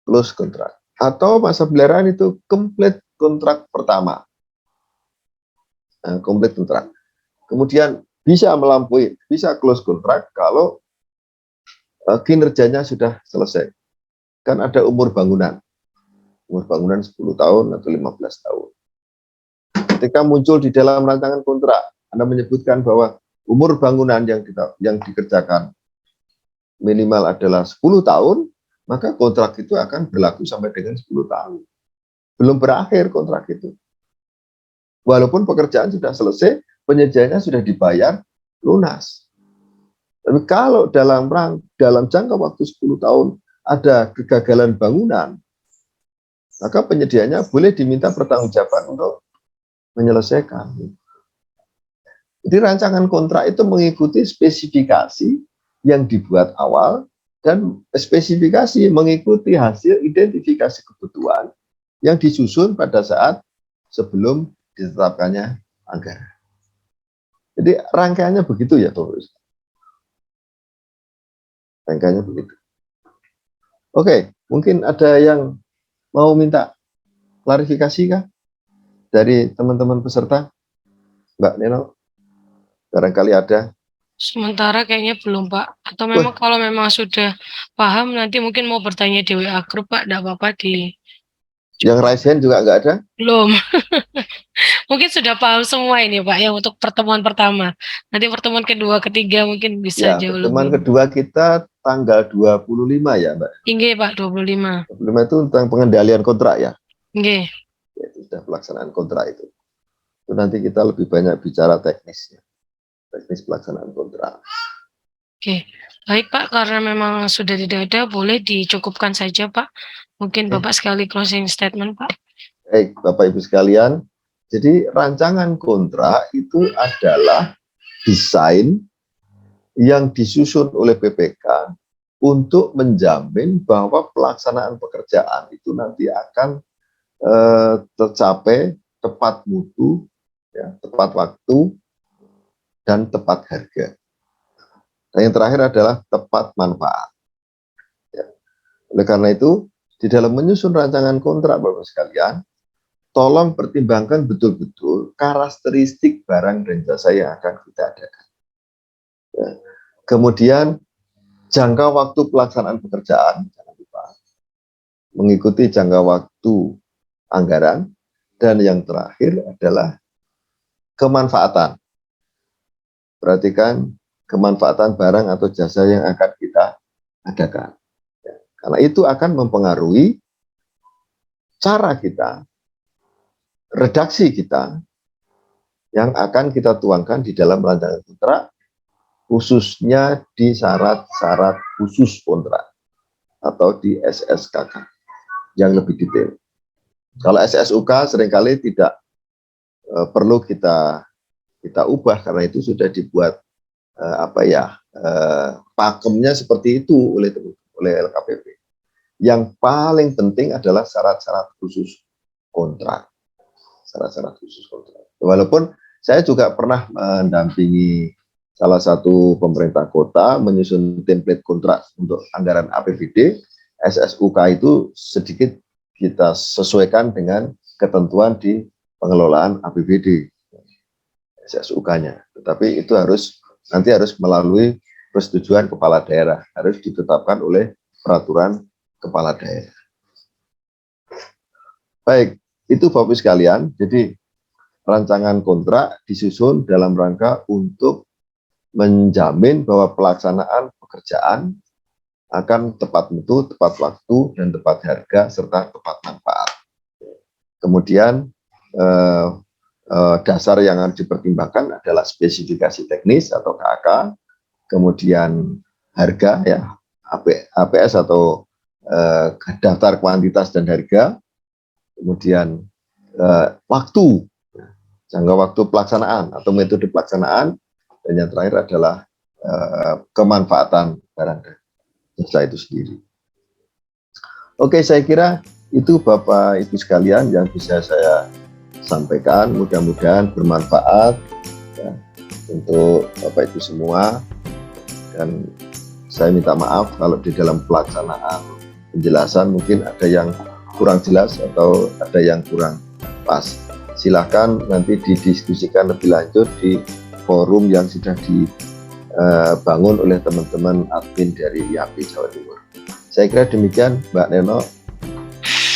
close kontrak. Atau masa pemeliharaan itu komplit kontrak pertama. Nah, komplit kontrak. Kemudian bisa melampaui, bisa close kontrak kalau kinerjanya sudah selesai. Kan ada umur bangunan. Umur bangunan 10 tahun atau 15 tahun. Ketika muncul di dalam rancangan kontrak, Anda menyebutkan bahwa umur bangunan yang dikerjakan minimal adalah 10 tahun, maka kontrak itu akan berlaku sampai dengan 10 tahun. Belum berakhir kontrak itu. Walaupun pekerjaan sudah selesai, penyediaannya sudah dibayar lunas. Tapi kalau dalam jangka waktu 10 tahun ada kegagalan bangunan, maka penyediaannya boleh diminta pertanggungjawaban untuk menyelesaikan. Jadi rancangan kontrak itu mengikuti spesifikasi yang dibuat awal dan spesifikasi mengikuti hasil identifikasi kebutuhan yang disusun pada saat sebelum ditetapkannya anggaran. Jadi rangkaiannya begitu ya, Bapak. Rangkaiannya begitu. Oke, mungkin ada yang mau minta klarifikasi kah dari teman-teman peserta? Mbak Neno, barangkali ada. Sementara kayaknya belum, Pak. Atau memang kalau memang sudah paham nanti mungkin mau bertanya di WA grup, Pak, enggak apa-apa di. Yang raise hand juga nggak ada? Belum. Mungkin sudah paham semua ini, Pak, yang untuk pertemuan pertama. Nanti pertemuan kedua, ketiga mungkin bisa Ya, jauh pertemuan lebih. kedua kita tanggal 25 ya, Mbak. Inggih, Pak, 25. 25 itu tentang pengendalian kontrak ya. Inggih. Ya, itu sudah pelaksanaan kontrak itu. Itu nanti kita lebih banyak bicara teknisnya. Teknis pelaksanaan kontrak. Oke, baik Pak, karena memang sudah tidak ada, boleh dicukupkan saja Pak. Mungkin Bapak sekali closing statement Pak. Baik, Bapak Ibu sekalian, jadi rancangan kontrak itu adalah desain yang disusun oleh PPK untuk menjamin bahwa pelaksanaan pekerjaan itu nanti akan tercapai tepat mutu, ya, tepat waktu, dan tepat harga. Dan yang terakhir adalah tepat manfaat. Ya. Oleh karena itu, di dalam menyusun rancangan kontrak, Bapak sekalian, tolong pertimbangkan betul-betul karakteristik barang dan jasa yang akan kita adakan. Ya. Kemudian, jangka waktu pelaksanaan pekerjaan, jangan lupa, mengikuti jangka waktu anggaran, dan yang terakhir adalah kemanfaatan. Perhatikan kemanfaatan barang atau jasa yang akan kita adakan. Ya, karena itu akan mempengaruhi cara kita, redaksi kita, yang akan kita tuangkan di dalam rancangan kontrak, khususnya di syarat-syarat khusus kontrak, atau di SSKK, yang lebih detail. Kalau SSUK seringkali tidak perlu kita ubah, karena itu sudah dibuat pakemnya seperti itu oleh LKPP. Yang paling penting adalah syarat-syarat khusus kontrak. Syarat-syarat khusus kontrak. Walaupun saya juga pernah mendampingi salah satu pemerintah kota menyusun template kontrak untuk anggaran APBD, SSUK itu sedikit kita sesuaikan dengan ketentuan di pengelolaan APBD. SSUK-nya, tetapi itu nanti harus melalui persetujuan kepala daerah, harus ditetapkan oleh peraturan kepala daerah. Baik, itu Bapak sekalian. Jadi rancangan kontrak disusun dalam rangka untuk menjamin bahwa pelaksanaan pekerjaan akan tepat mutu, tepat waktu, dan tepat harga serta tepat manfaat. Kemudian dasar yang harus dipertimbangkan adalah spesifikasi teknis atau KAK, kemudian harga ya APS atau daftar kuantitas dan harga, kemudian waktu, jangka waktu pelaksanaan atau metode pelaksanaan, dan yang terakhir adalah kemanfaatan barang dan jasa itu sendiri. Oke, saya kira itu Bapak Ibu sekalian yang bisa saya sampaikan, mudah-mudahan bermanfaat ya, untuk Bapak Ibu semua, dan saya minta maaf kalau di dalam pelaksanaan penjelasan mungkin ada yang kurang jelas atau ada yang kurang pas. Silahkan nanti didiskusikan lebih lanjut di forum yang sudah dibangun oleh teman-teman admin dari IAP Jawa Timur. Saya kira demikian, Mbak Neno.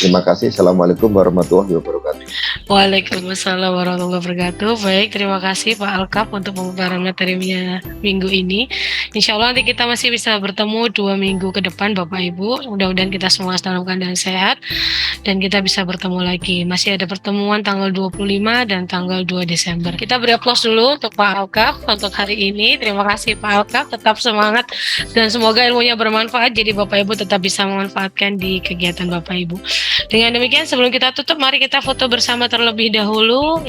Terima kasih. Assalamualaikum warahmatullahi wabarakatuh. Waalaikumsalam warahmatullahi wabarakatuh. Baik, terima kasih Pak Alkaf untuk pemaparan materinya minggu ini. Insya Allah nanti kita masih bisa bertemu 2 minggu ke depan Bapak Ibu. Mudah-mudahan kita semua dalam keadaan sehat dan kita bisa bertemu lagi. Masih ada pertemuan tanggal 25 dan tanggal 2 Desember. Kita beri aplaus dulu untuk Pak Alkaf untuk hari ini. Terima kasih Pak Alkaf, tetap semangat dan semoga ilmunya bermanfaat jadi Bapak Ibu tetap bisa memanfaatkan di kegiatan Bapak Ibu. Dengan demikian sebelum kita tutup, mari kita foto bersama terlebih dahulu.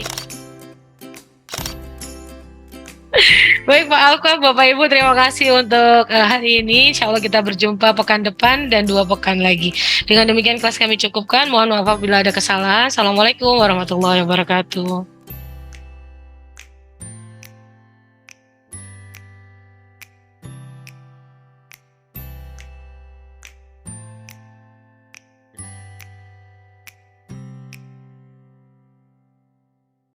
Baik Pak Alkaf, Bapak Ibu terima kasih untuk hari ini. Insya Allah kita berjumpa pekan depan dan 2 pekan lagi. Dengan demikian kelas kami cukupkan. Mohon maaf apabila ada kesalahan. Assalamualaikum warahmatullahi wabarakatuh.